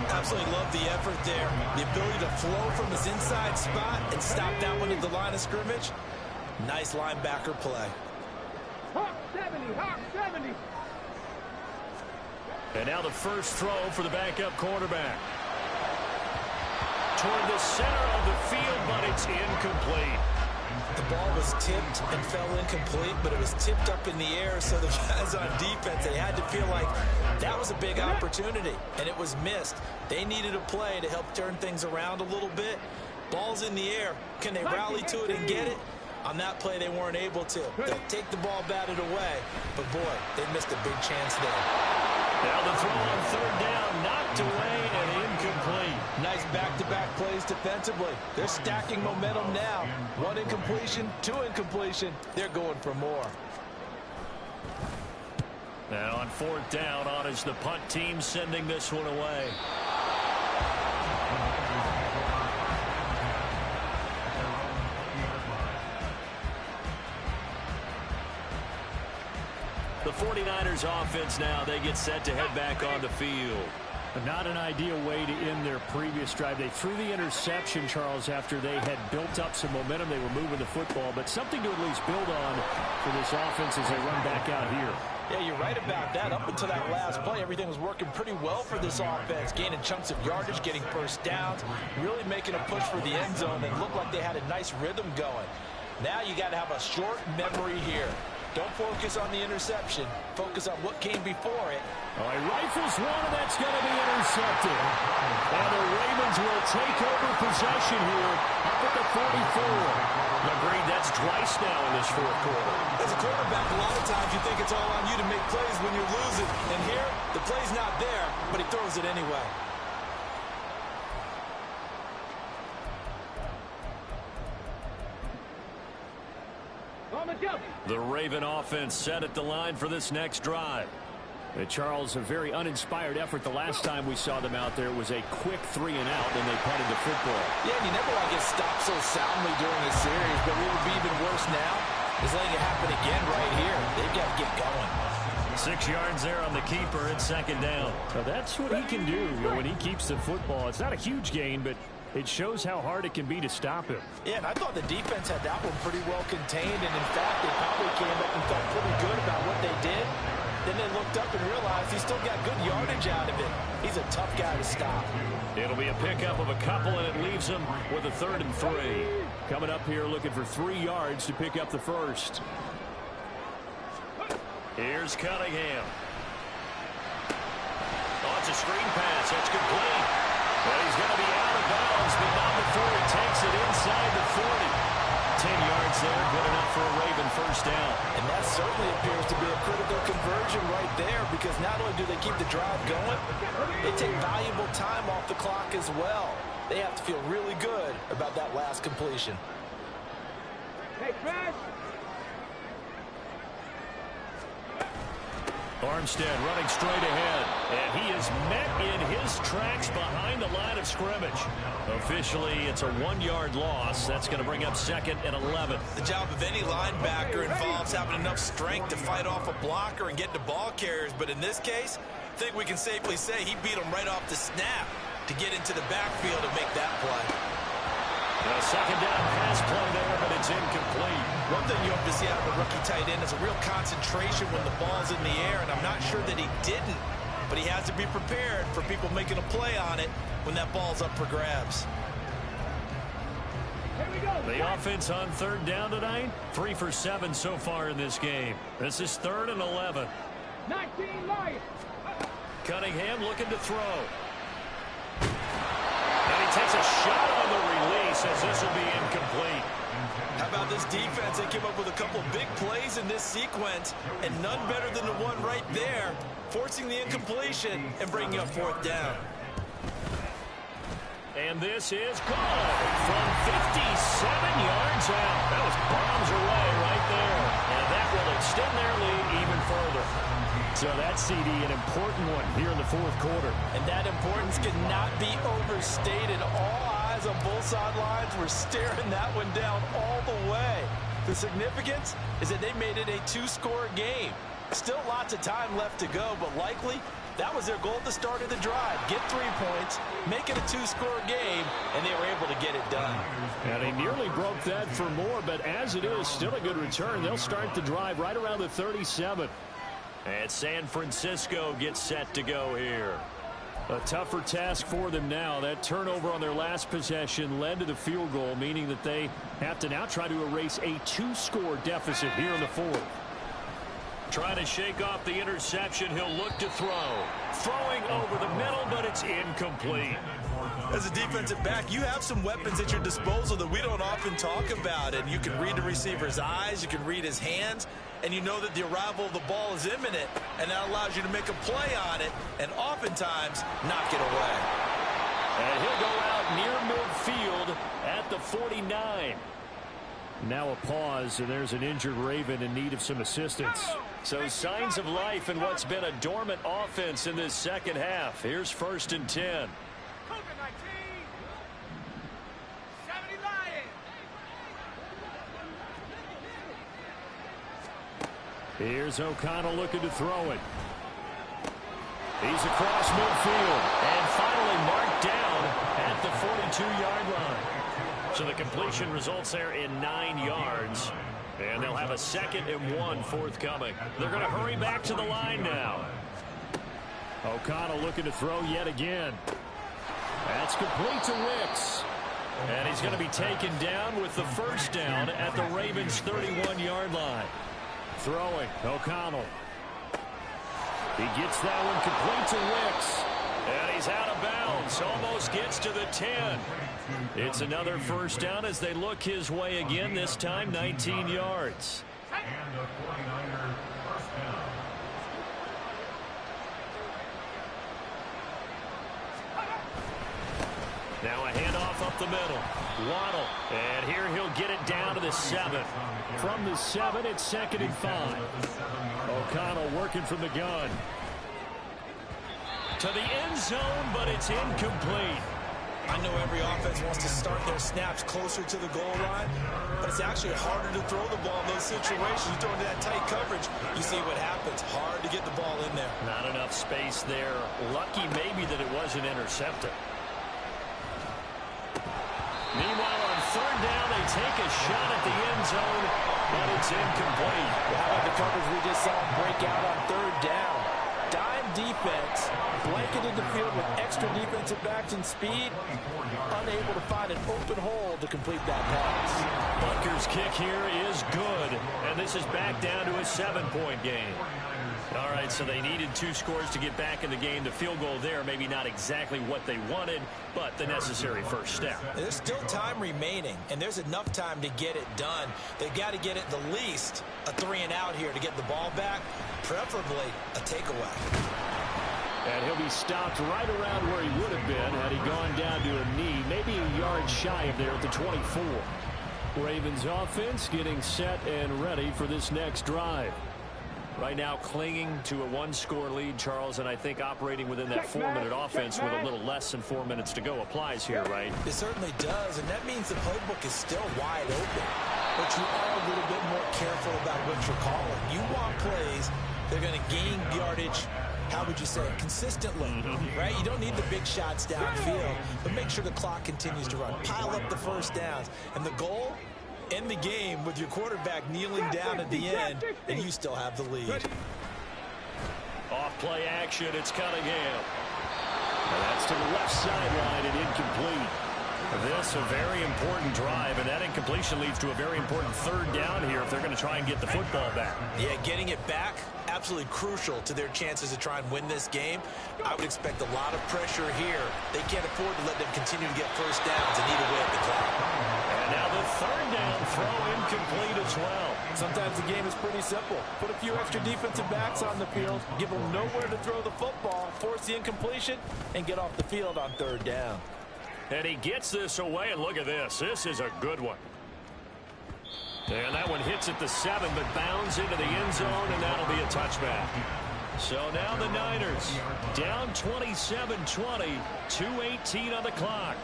Absolutely love the effort there. The ability to flow from his inside spot and stop that one at the line of scrimmage. Nice linebacker play. Hawk 70, Hawk 70. And now the first throw for the backup quarterback. Toward the center of the field, but it's incomplete. The ball was tipped and fell incomplete, but it was tipped up in the air, so the guys on defense, they had to feel like that was a big opportunity, and it was missed. They needed a play to help turn things around a little bit. Ball's in the air. Can they rally to it and get it? On that play, they weren't able to. They'll take the ball batted away, but boy, they missed a big chance there. Now the throw on 3rd down, knocked away and incomplete. Nice back-to-back plays defensively. They're stacking momentum now. 1 incompletion, 2 incompletion. They're going for more. Now on 4th down, on is the punt team sending this one away. The 49ers offense now, they get set to head back on the field. Not an ideal way to end their previous drive. They threw the interception, Charles, after they had built up some momentum. They were moving the football, but something to at least build on for this offense as they run back out here. Yeah, you're right about that. Up until that last play, everything was working pretty well for this offense. Gaining chunks of yardage, getting first downs, really making a push for the end zone, and looked like they had a nice rhythm going. Now you got to have a short memory here. Don't focus on the interception. Focus on what came before it. Oh, he rifles one, and that's going to be intercepted. And the Ravens will take over possession here up at the 44. Agreed, that's twice now in this 4th quarter. As a quarterback, a lot of times you think it's all on you to make plays when you're losing. And here, the play's not there, but he throws it anyway. The Raven offense set at the line for this next drive. Charles, a very uninspired effort the last time we saw them out there. It was a quick 3-and-out, and they punted the football. Yeah, and you never want to get stopped so soundly during a series, but what would be even worse now is letting it happen again right here. They've got to get going. 6 yards there on the keeper. It's second down. Now that's what he can do when he keeps the football. It's not a huge gain, but it shows how hard it can be to stop him. Yeah, and I thought the defense had that one pretty well contained, and in fact, they probably came up and felt pretty good about what they did. Then they looked up and realized he still got good yardage out of it. He's a tough guy to stop. It'll be a pickup of a couple, and it leaves him with a 3rd and 3. Coming up here looking for 3 yards to pick up the first. Here's Cunningham. Oh, it's a screen pass. That's complete. Well, he's going to be out of bounds, but not before he takes it inside the 40. 10 yards there, good enough for a Raven first down. And that certainly appears to be a critical conversion right there, because not only do they keep the drive going, they take valuable time off the clock as well. They have to feel really good about that last completion. Hey, Chris! Armstead running straight ahead, and he is met in his tracks behind the line of scrimmage. Officially, it's a 1-yard loss. That's going to bring up 2nd and 11. The job of any linebacker involves having enough strength to fight off a blocker and get to ball carriers, but in this case, I think we can safely say he beat him right off the snap to get into the backfield and make that play. A second down pass play there, but it's incomplete. One thing you hope to see out of a rookie tight end is a real concentration when the ball's in the air, and I'm not sure that he didn't, but he has to be prepared for people making a play on it when that ball's up for grabs. Here we go. The offense on 3rd down tonight, 3 for 7 so far in this game. This is 3rd and 11. 19 Lions. Cunningham looking to throw. And he takes a shot on the release as this will be incomplete. How about this defense? They came up with a couple big plays in this sequence, and none better than the one right there, forcing the incompletion and bringing up 4th down. And this is good from 57 yards out. That was bombs away right there. And that will extend their lead even further. So that CD, an important one here in the 4th quarter. And that importance cannot be overstated. All eyes on both sidelines were staring that one down all the way. The significance is that they made it a 2-score game. Still lots of time left to go, but likely that was their goal at the start of the drive. Get 3 points, make it a 2-score game, and they were able to get it done. And he nearly broke that for more, but as it is, still a good return. They'll start the drive right around the 37. And San Francisco gets set to go here. A tougher task for them now. That turnover on their last possession led to the field goal, meaning that they have to now try to erase a 2-score deficit here in the 4th. Trying to shake off the interception. He'll look to throw. Throwing over the middle, but it's incomplete. As a defensive back, you have some weapons at your disposal that we don't often talk about. And you can read the receiver's eyes, you can read his hands, and you know that the arrival of the ball is imminent, and that allows you to make a play on it and oftentimes knock it away. And he'll go out near midfield at the 49. Now a pause, and there's an injured Raven in need of some assistance. So signs of life in what's been a dormant offense in this second half. Here's 1st and 10. COVID-19. 70 Lions. Here's O'Connell looking to throw it. He's across midfield. And finally marked down at the 42-yard line. So the completion results there in 9 yards. And they'll have a 2nd and 1 forthcoming. They're going to hurry back to the line now. O'Connell looking to throw yet again. That's complete to Wicks. And he's going to be taken down with the first down at the Ravens' 31-yard line. Throwing, O'Connell. He gets that one complete to Wicks. And he's out of bounds. Almost gets to the 10. It's another first down as they look his way again, this time 19 yards. And a 49er first down. Now a handoff up the middle. Waddle. And here he'll get it down to the 7. From the 7, it's 2nd and 5. O'Connell working from the gun. To the end zone, but it's incomplete. I know every offense wants to start their snaps closer to the goal line, but it's actually harder to throw the ball in those situations. You throw into that tight coverage, you see what happens. Hard to get the ball in there. Not enough space there. Lucky maybe that it wasn't intercepted. Meanwhile, on third down, they take a shot at the end zone, but it's incomplete. Well, how about the coverage we just saw break out on third down? Dime defense, blanketed the field with extra defensive backs and speed, unable to find an open hole to complete that pass. Butker's kick here is good, and this is back down to a 7-point game. All right, so they needed 2 scores to get back in the game. The field goal there, maybe not exactly what they wanted, but the necessary first step. There's still time remaining, and there's enough time to get it done. They've got to get it the least a 3-and-out here to get the ball back, preferably a takeaway. And he'll be stopped right around where he would have been had he gone down to a knee, maybe a yard shy of there at the 24. Ravens offense getting set and ready for this next drive. Right now clinging to a 1-score lead, Charles, and I think operating within that 4-minute offense with a little less than 4 minutes to go applies here, right? It certainly does, and that means the playbook is still wide open. But you are a little bit more careful about what you're calling. You want plays that are going to gain yardage, how would you say, consistently, right? You don't need the big shots downfield, but make sure the clock continues to run. Pile up the first downs, and the goal, end the game with your quarterback kneeling down at the end, and you still have the lead. Off play action, it's Cunningham. And that's to the left sideline and incomplete. This a very important drive, and that incompletion leads to a very important third down here if they're going to try and get the football back. Yeah, getting it back, absolutely crucial to their chances to try and win this game. I would expect a lot of pressure here. They can't afford to let them continue to get first downs and eat away at the clock. And now the third down throw incomplete as well. Sometimes the game is pretty simple. Put a few extra defensive backs on the field, give them nowhere to throw the football, force the incompletion, and get off the field on third down. And he gets this away, and look at this. This is a good one. And that one hits at the 7, but bounds into the end zone, and that'll be a touchback. So now the Niners down 27-20, 2:18 on the clock.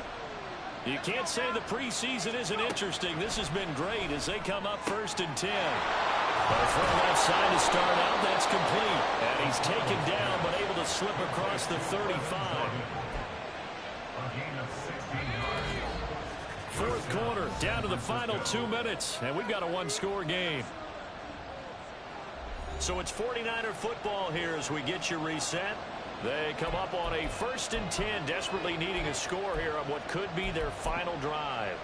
You can't say the preseason isn't interesting. This has been great as they come up 1st and 10. But from left side to start out, that's complete. And he's taken down, but able to slip across the 35. Fourth quarter, down to the final 2 minutes, and we've got a 1-score game. So it's 49er football here as we get you reset. They come up on a 1st and 10, desperately needing a score here on what could be their final drive.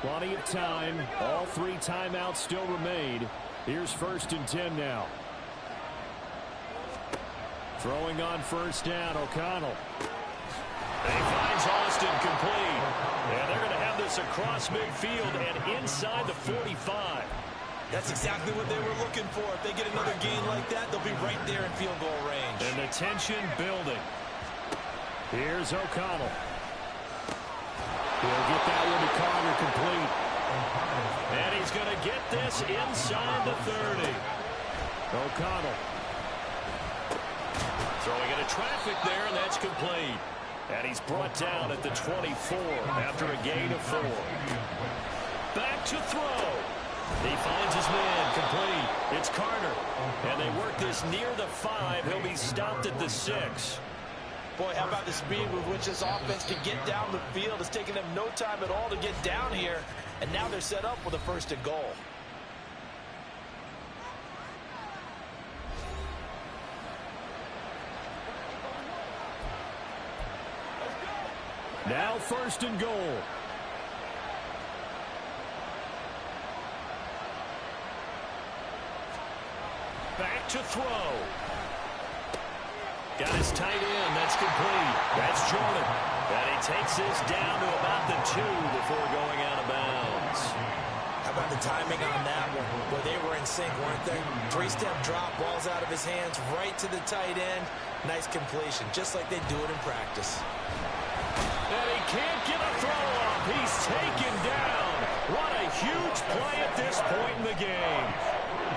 Plenty of time. All 3 timeouts still remain. Here's 1st and 10 now. Throwing on 1st down, O'Connell. He finds Austin complete. And they're going to have this across midfield and inside the 45. That's exactly what they were looking for. If they get another gain like that, they'll be right there in field goal range. And the tension building. Here's O'Connell. He'll get that one to Carter complete. And he's going to get this inside the 30. O'Connell. Throwing into traffic there, and that's complete. And he's brought down at the 24 after a gain of 4. Back to throw. He finds his man complete. It's Carter. And they work this near the 5. He'll be stopped at the 6. Boy, how about the speed with which this offense can get down the field? It's taken them no time at all to get down here. And now they're set up with a 1st and goal. Now 1st and goal. Back to throw. Got his tight end. That's complete. That's Jordan. And he takes this down to about the 2 before going out of bounds. How about the timing on that one? Well, they were in sync, weren't they? 3-step drop, balls out of his hands, right to the tight end. Nice completion, just like they do it in practice. And he can't get a throw off. He's taken down. What a huge play at this point in the game.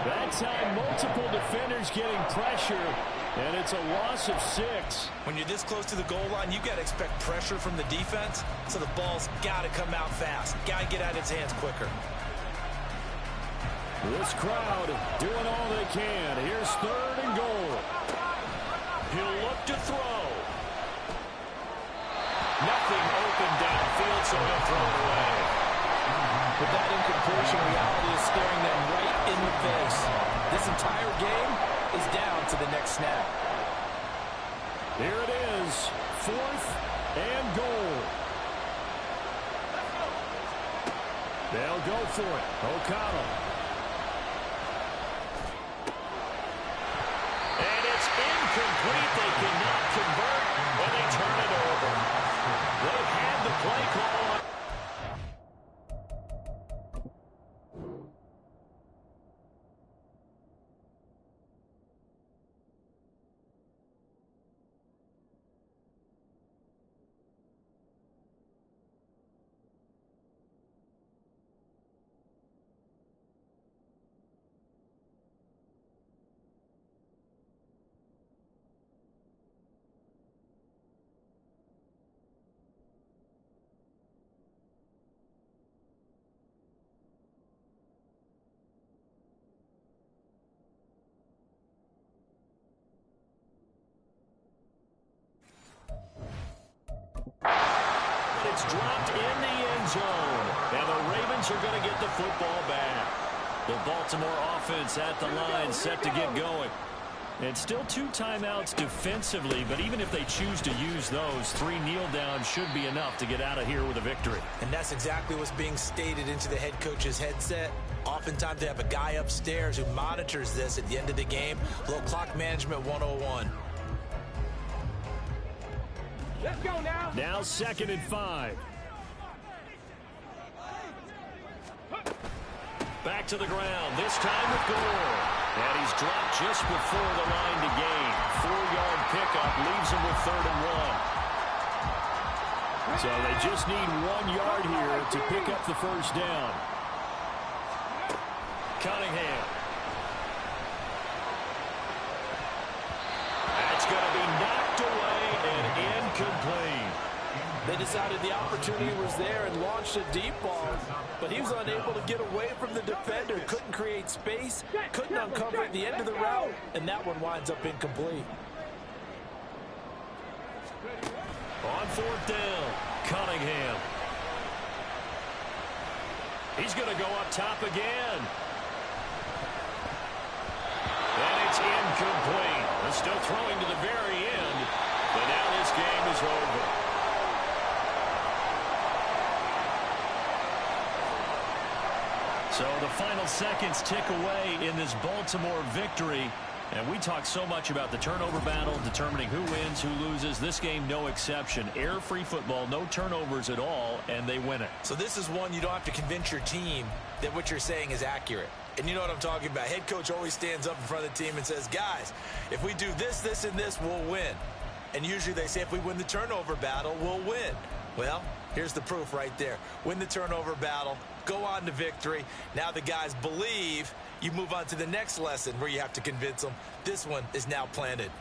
That time, multiple defenders getting pressure. And it's a loss of 6. When you're this close to the goal line, you got to expect pressure from the defense, so the ball's got to come out fast. Got to get out of its hands quicker. This crowd doing all they can. Here's 3rd and goal. He'll look to throw. Nothing open downfield, so he'll throw it away. With that incompletion, reality is staring them right in the face. This entire game is down to the next snap. Here it is, 4th and goal. They'll go for it. O'Connell. And it's incomplete. They cannot convert, and they turn it over. They had the play call. It's dropped in the end zone, and the Ravens are going to get the football back. The Baltimore offense at the line set to get going. It's still 2 timeouts defensively, but even if they choose to use those, 3 kneel downs should be enough to get out of here with a victory. And that's exactly what's being stated into the head coach's headset. Oftentimes they have a guy upstairs who monitors this at the end of the game. A little clock management 101. Let's go now. Now 2nd and 5. Back to the ground, this time with Gore. And he's dropped just before the line to gain. 4-yard pickup leaves him with 3rd and 1. So they just need 1 yard here to pick up the 1st down. Cunningham. That's going to be knocked away and incomplete. They decided the opportunity was there and launched a deep ball, but he was unable to get away from the defender, couldn't create space, couldn't uncover at the end of the route, and that one winds up incomplete. On 4th down, Cunningham. He's going to go up top again. And it's incomplete. They're still throwing to the very end, but now this game is over. So the final seconds tick away in this Baltimore victory. And we talk so much about the turnover battle, determining who wins, who loses. This game, no exception. Error-free football, no turnovers at all, and they win it. So this is one you don't have to convince your team that what you're saying is accurate. And you know what I'm talking about. Head coach always stands up in front of the team and says, guys, if we do this, this, and this, we'll win. And usually they say if we win the turnover battle, we'll win. Well, here's the proof right there. Win the turnover battle, go on to victory. Now the guys believe. You move on to the next lesson where you have to convince them. This one is now planted.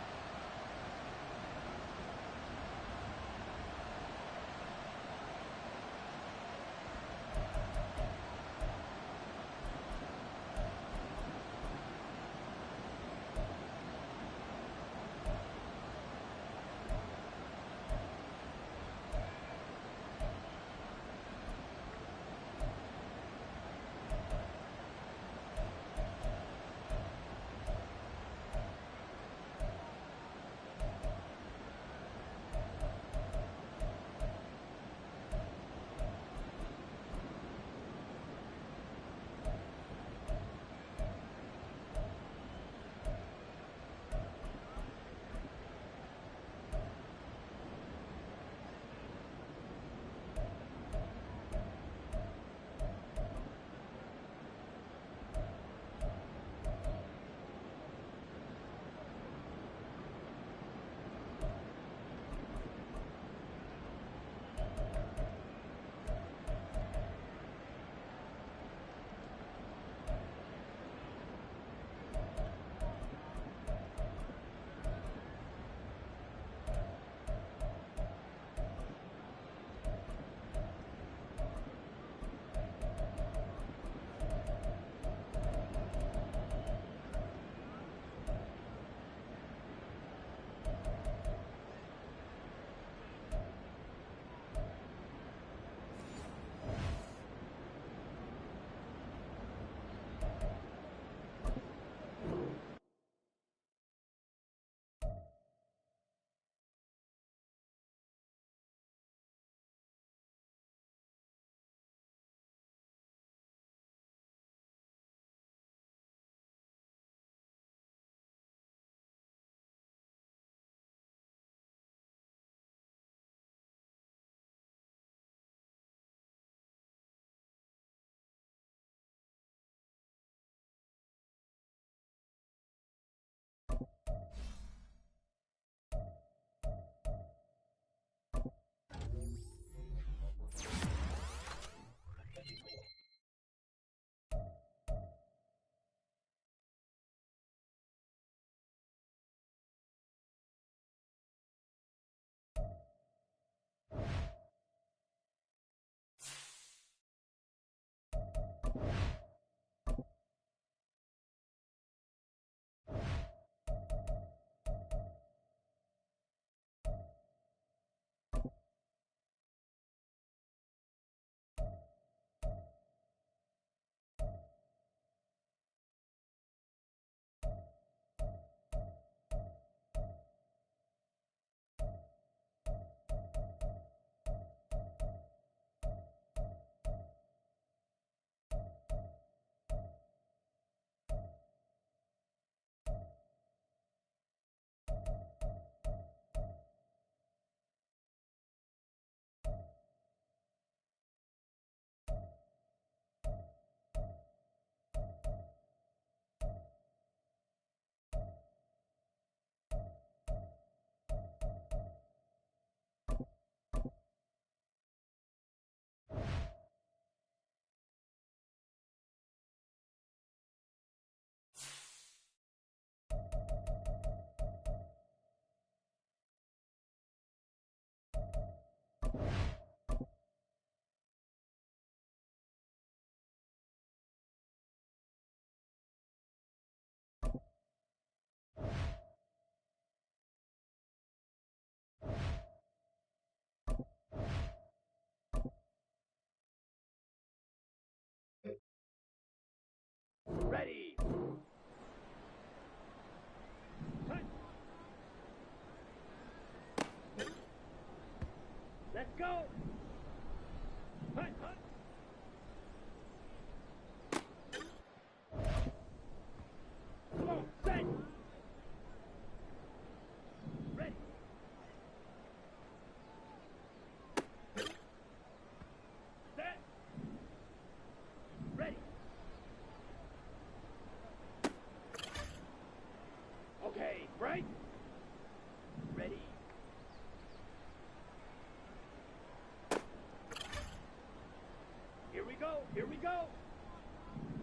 go.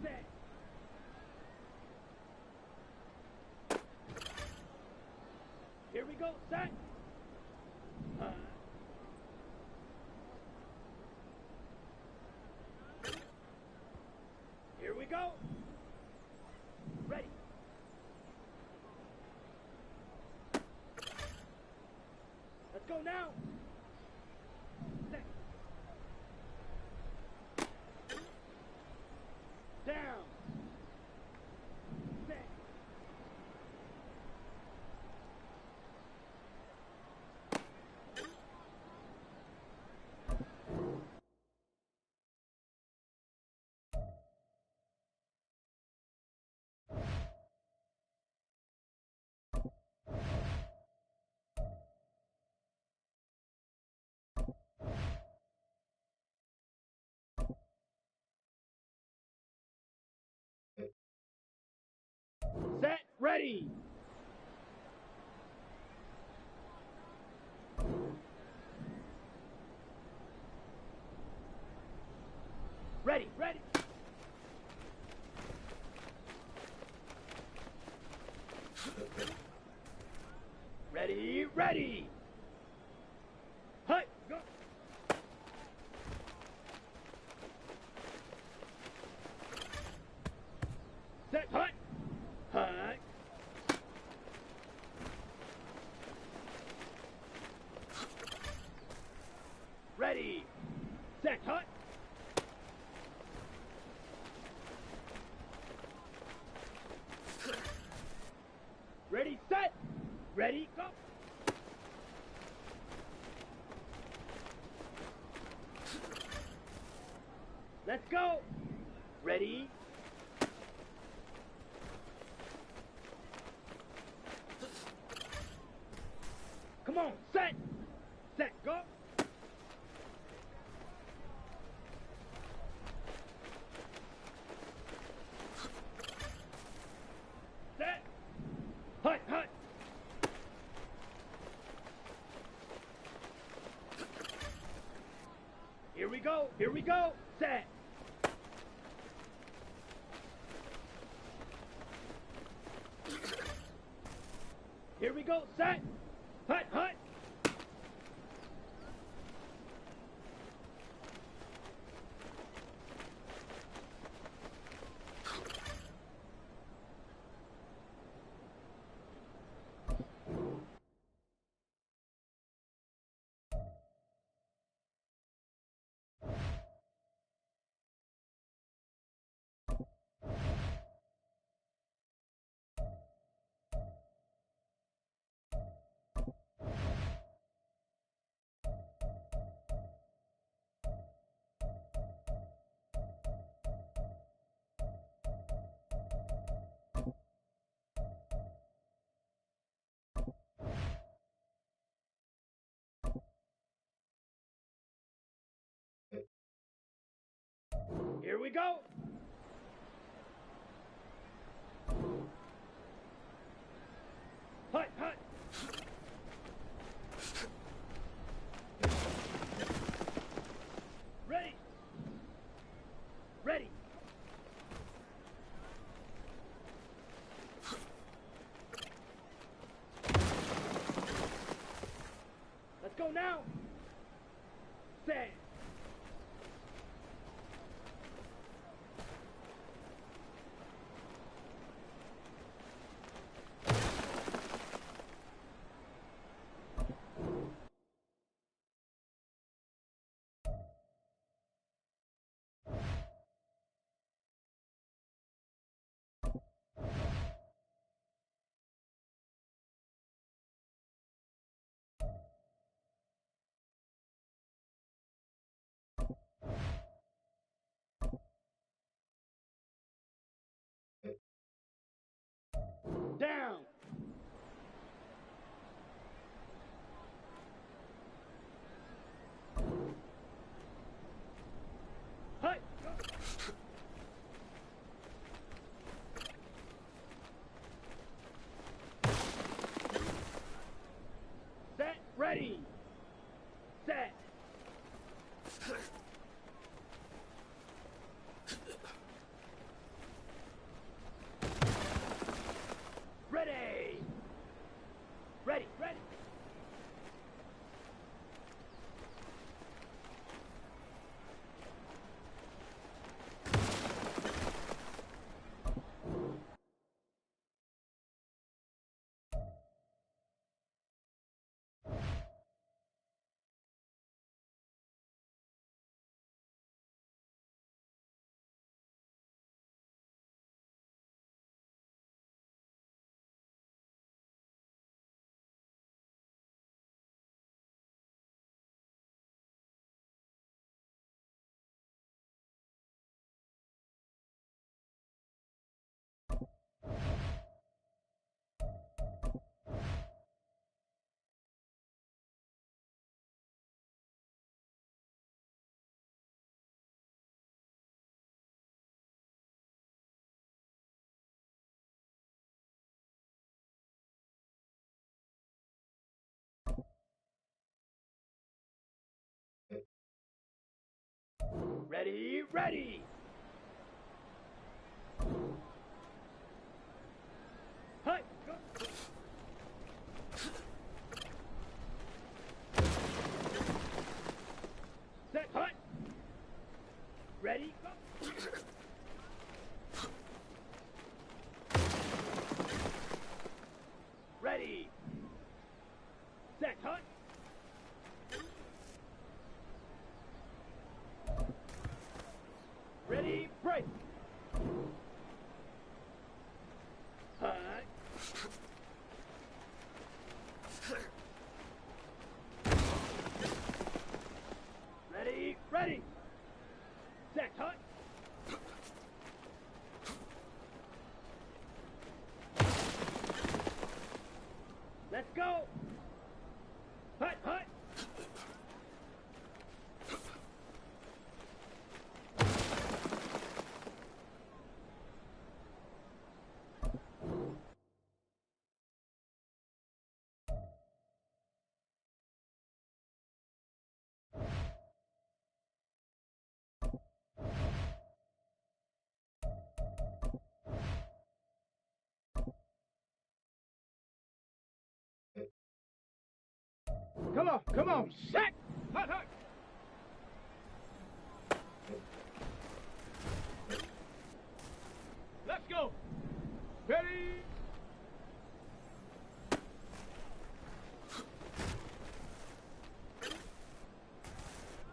Set. Here we go. Set. Here we go. Ready. Let's go now. Set. Down. Set. Set, ready. Ready, ready. Ready, ready. Hi, go. Set, hut. Hut. Ready. Set, hut. Ready, set. Ready, go. Let's go. Ready. Come on, set. Set, go. Set. Hut, hut. Here we go, here we go. Set. Here we go, set. Hut, hut. Here we go. Hut, hut. Ready. Ready. Let's go now. Set. Down. Hut. Set. Ready. Set. Ready, ready. Hut. Set, hut. Ready, go. Ready. Set, hut. Ready, break. Hut. Ready, ready. Set, hut. Let's go. Hut, hut. Come on, set! Hut, hut! Let's go! Ready!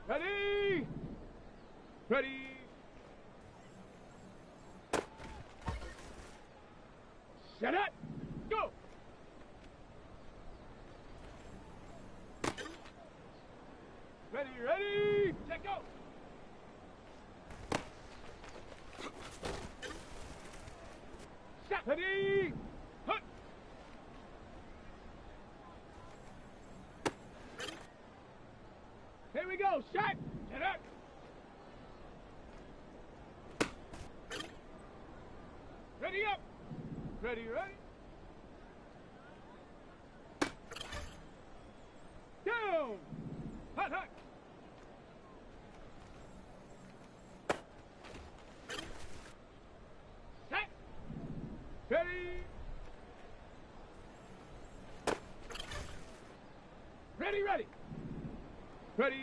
Ready! Ready! Set it! Go! Ready, ready! Check, go! Set! Ready! Hut! Here we go, set! Set up! Ready up! Ready, ready! Down! Hut, hut! Set! Ready! Ready, ready! Ready!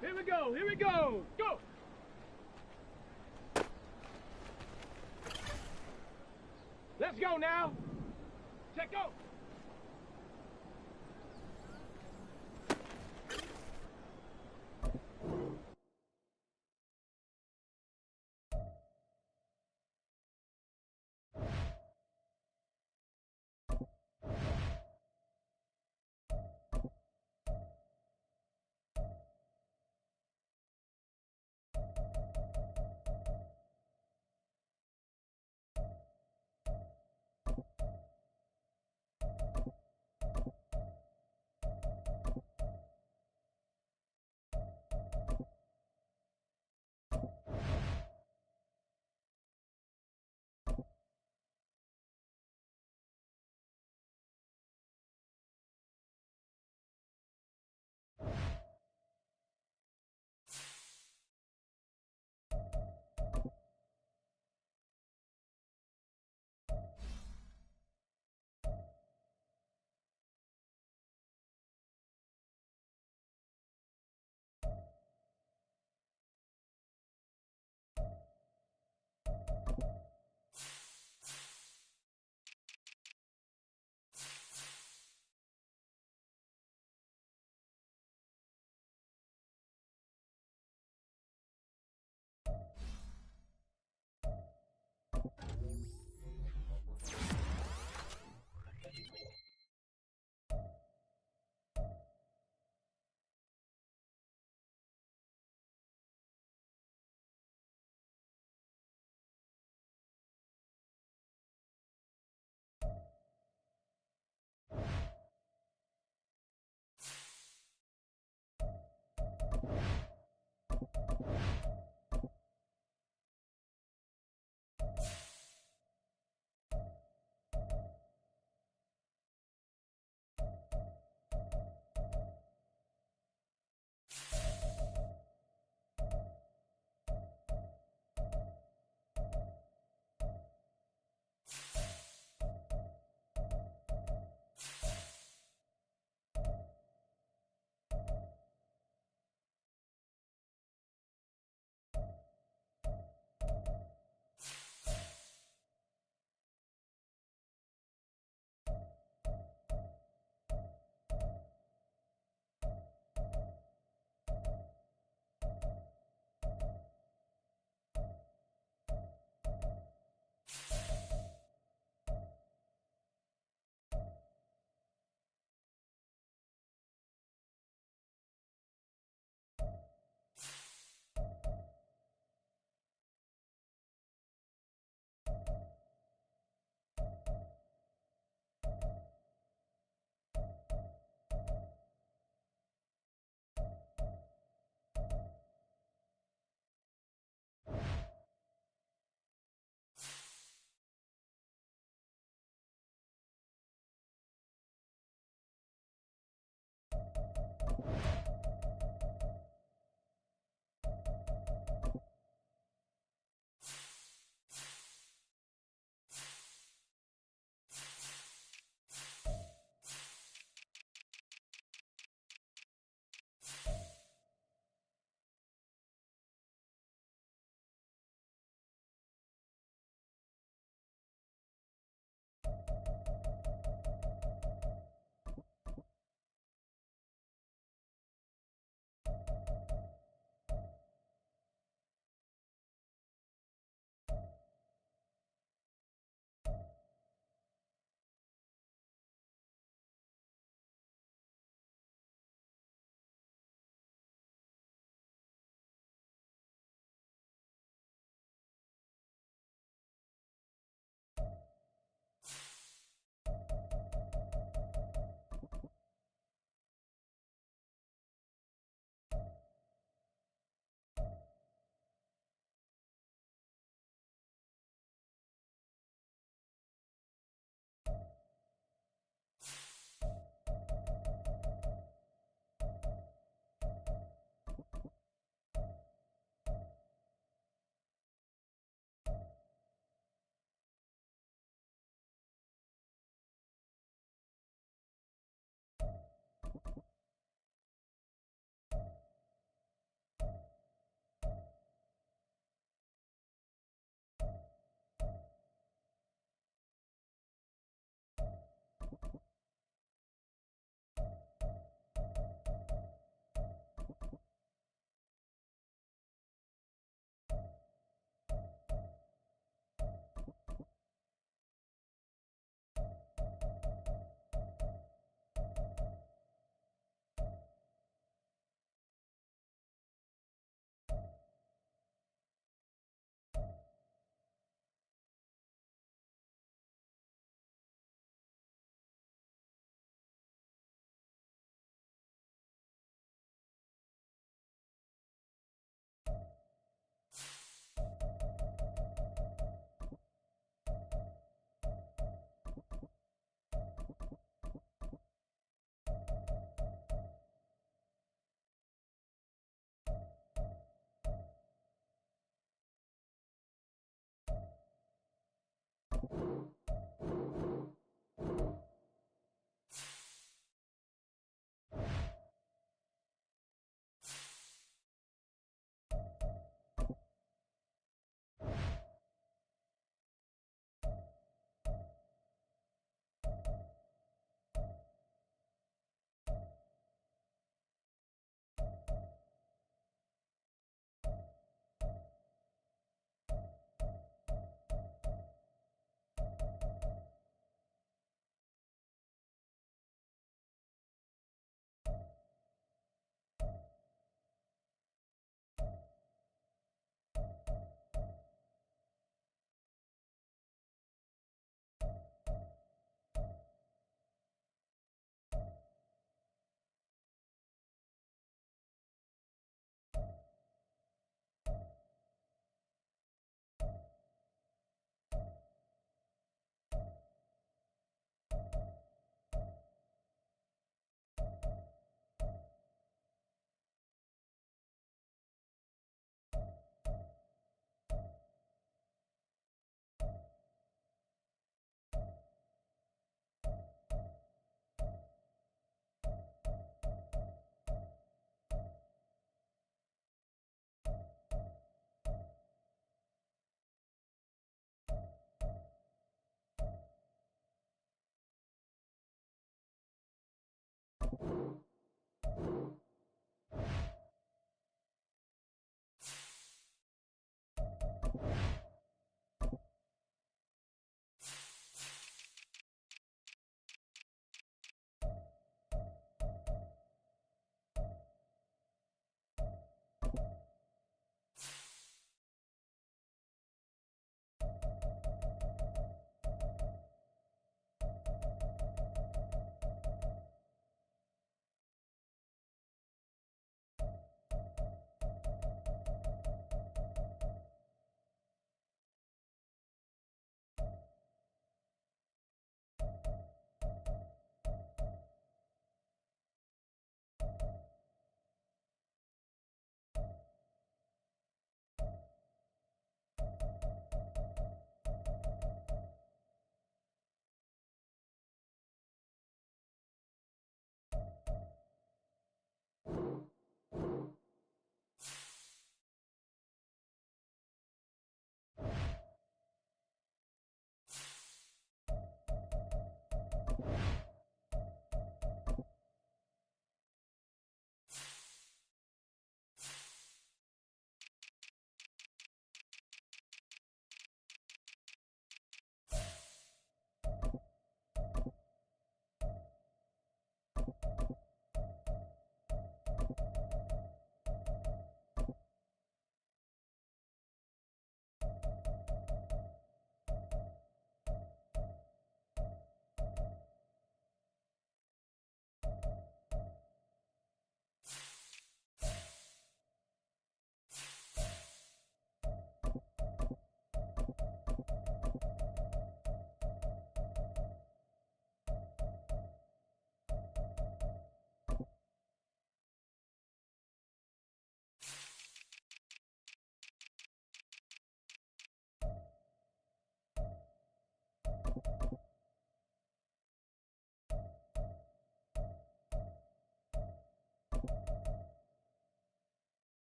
Here we go, here we go! Go! Let's go now! Check, go!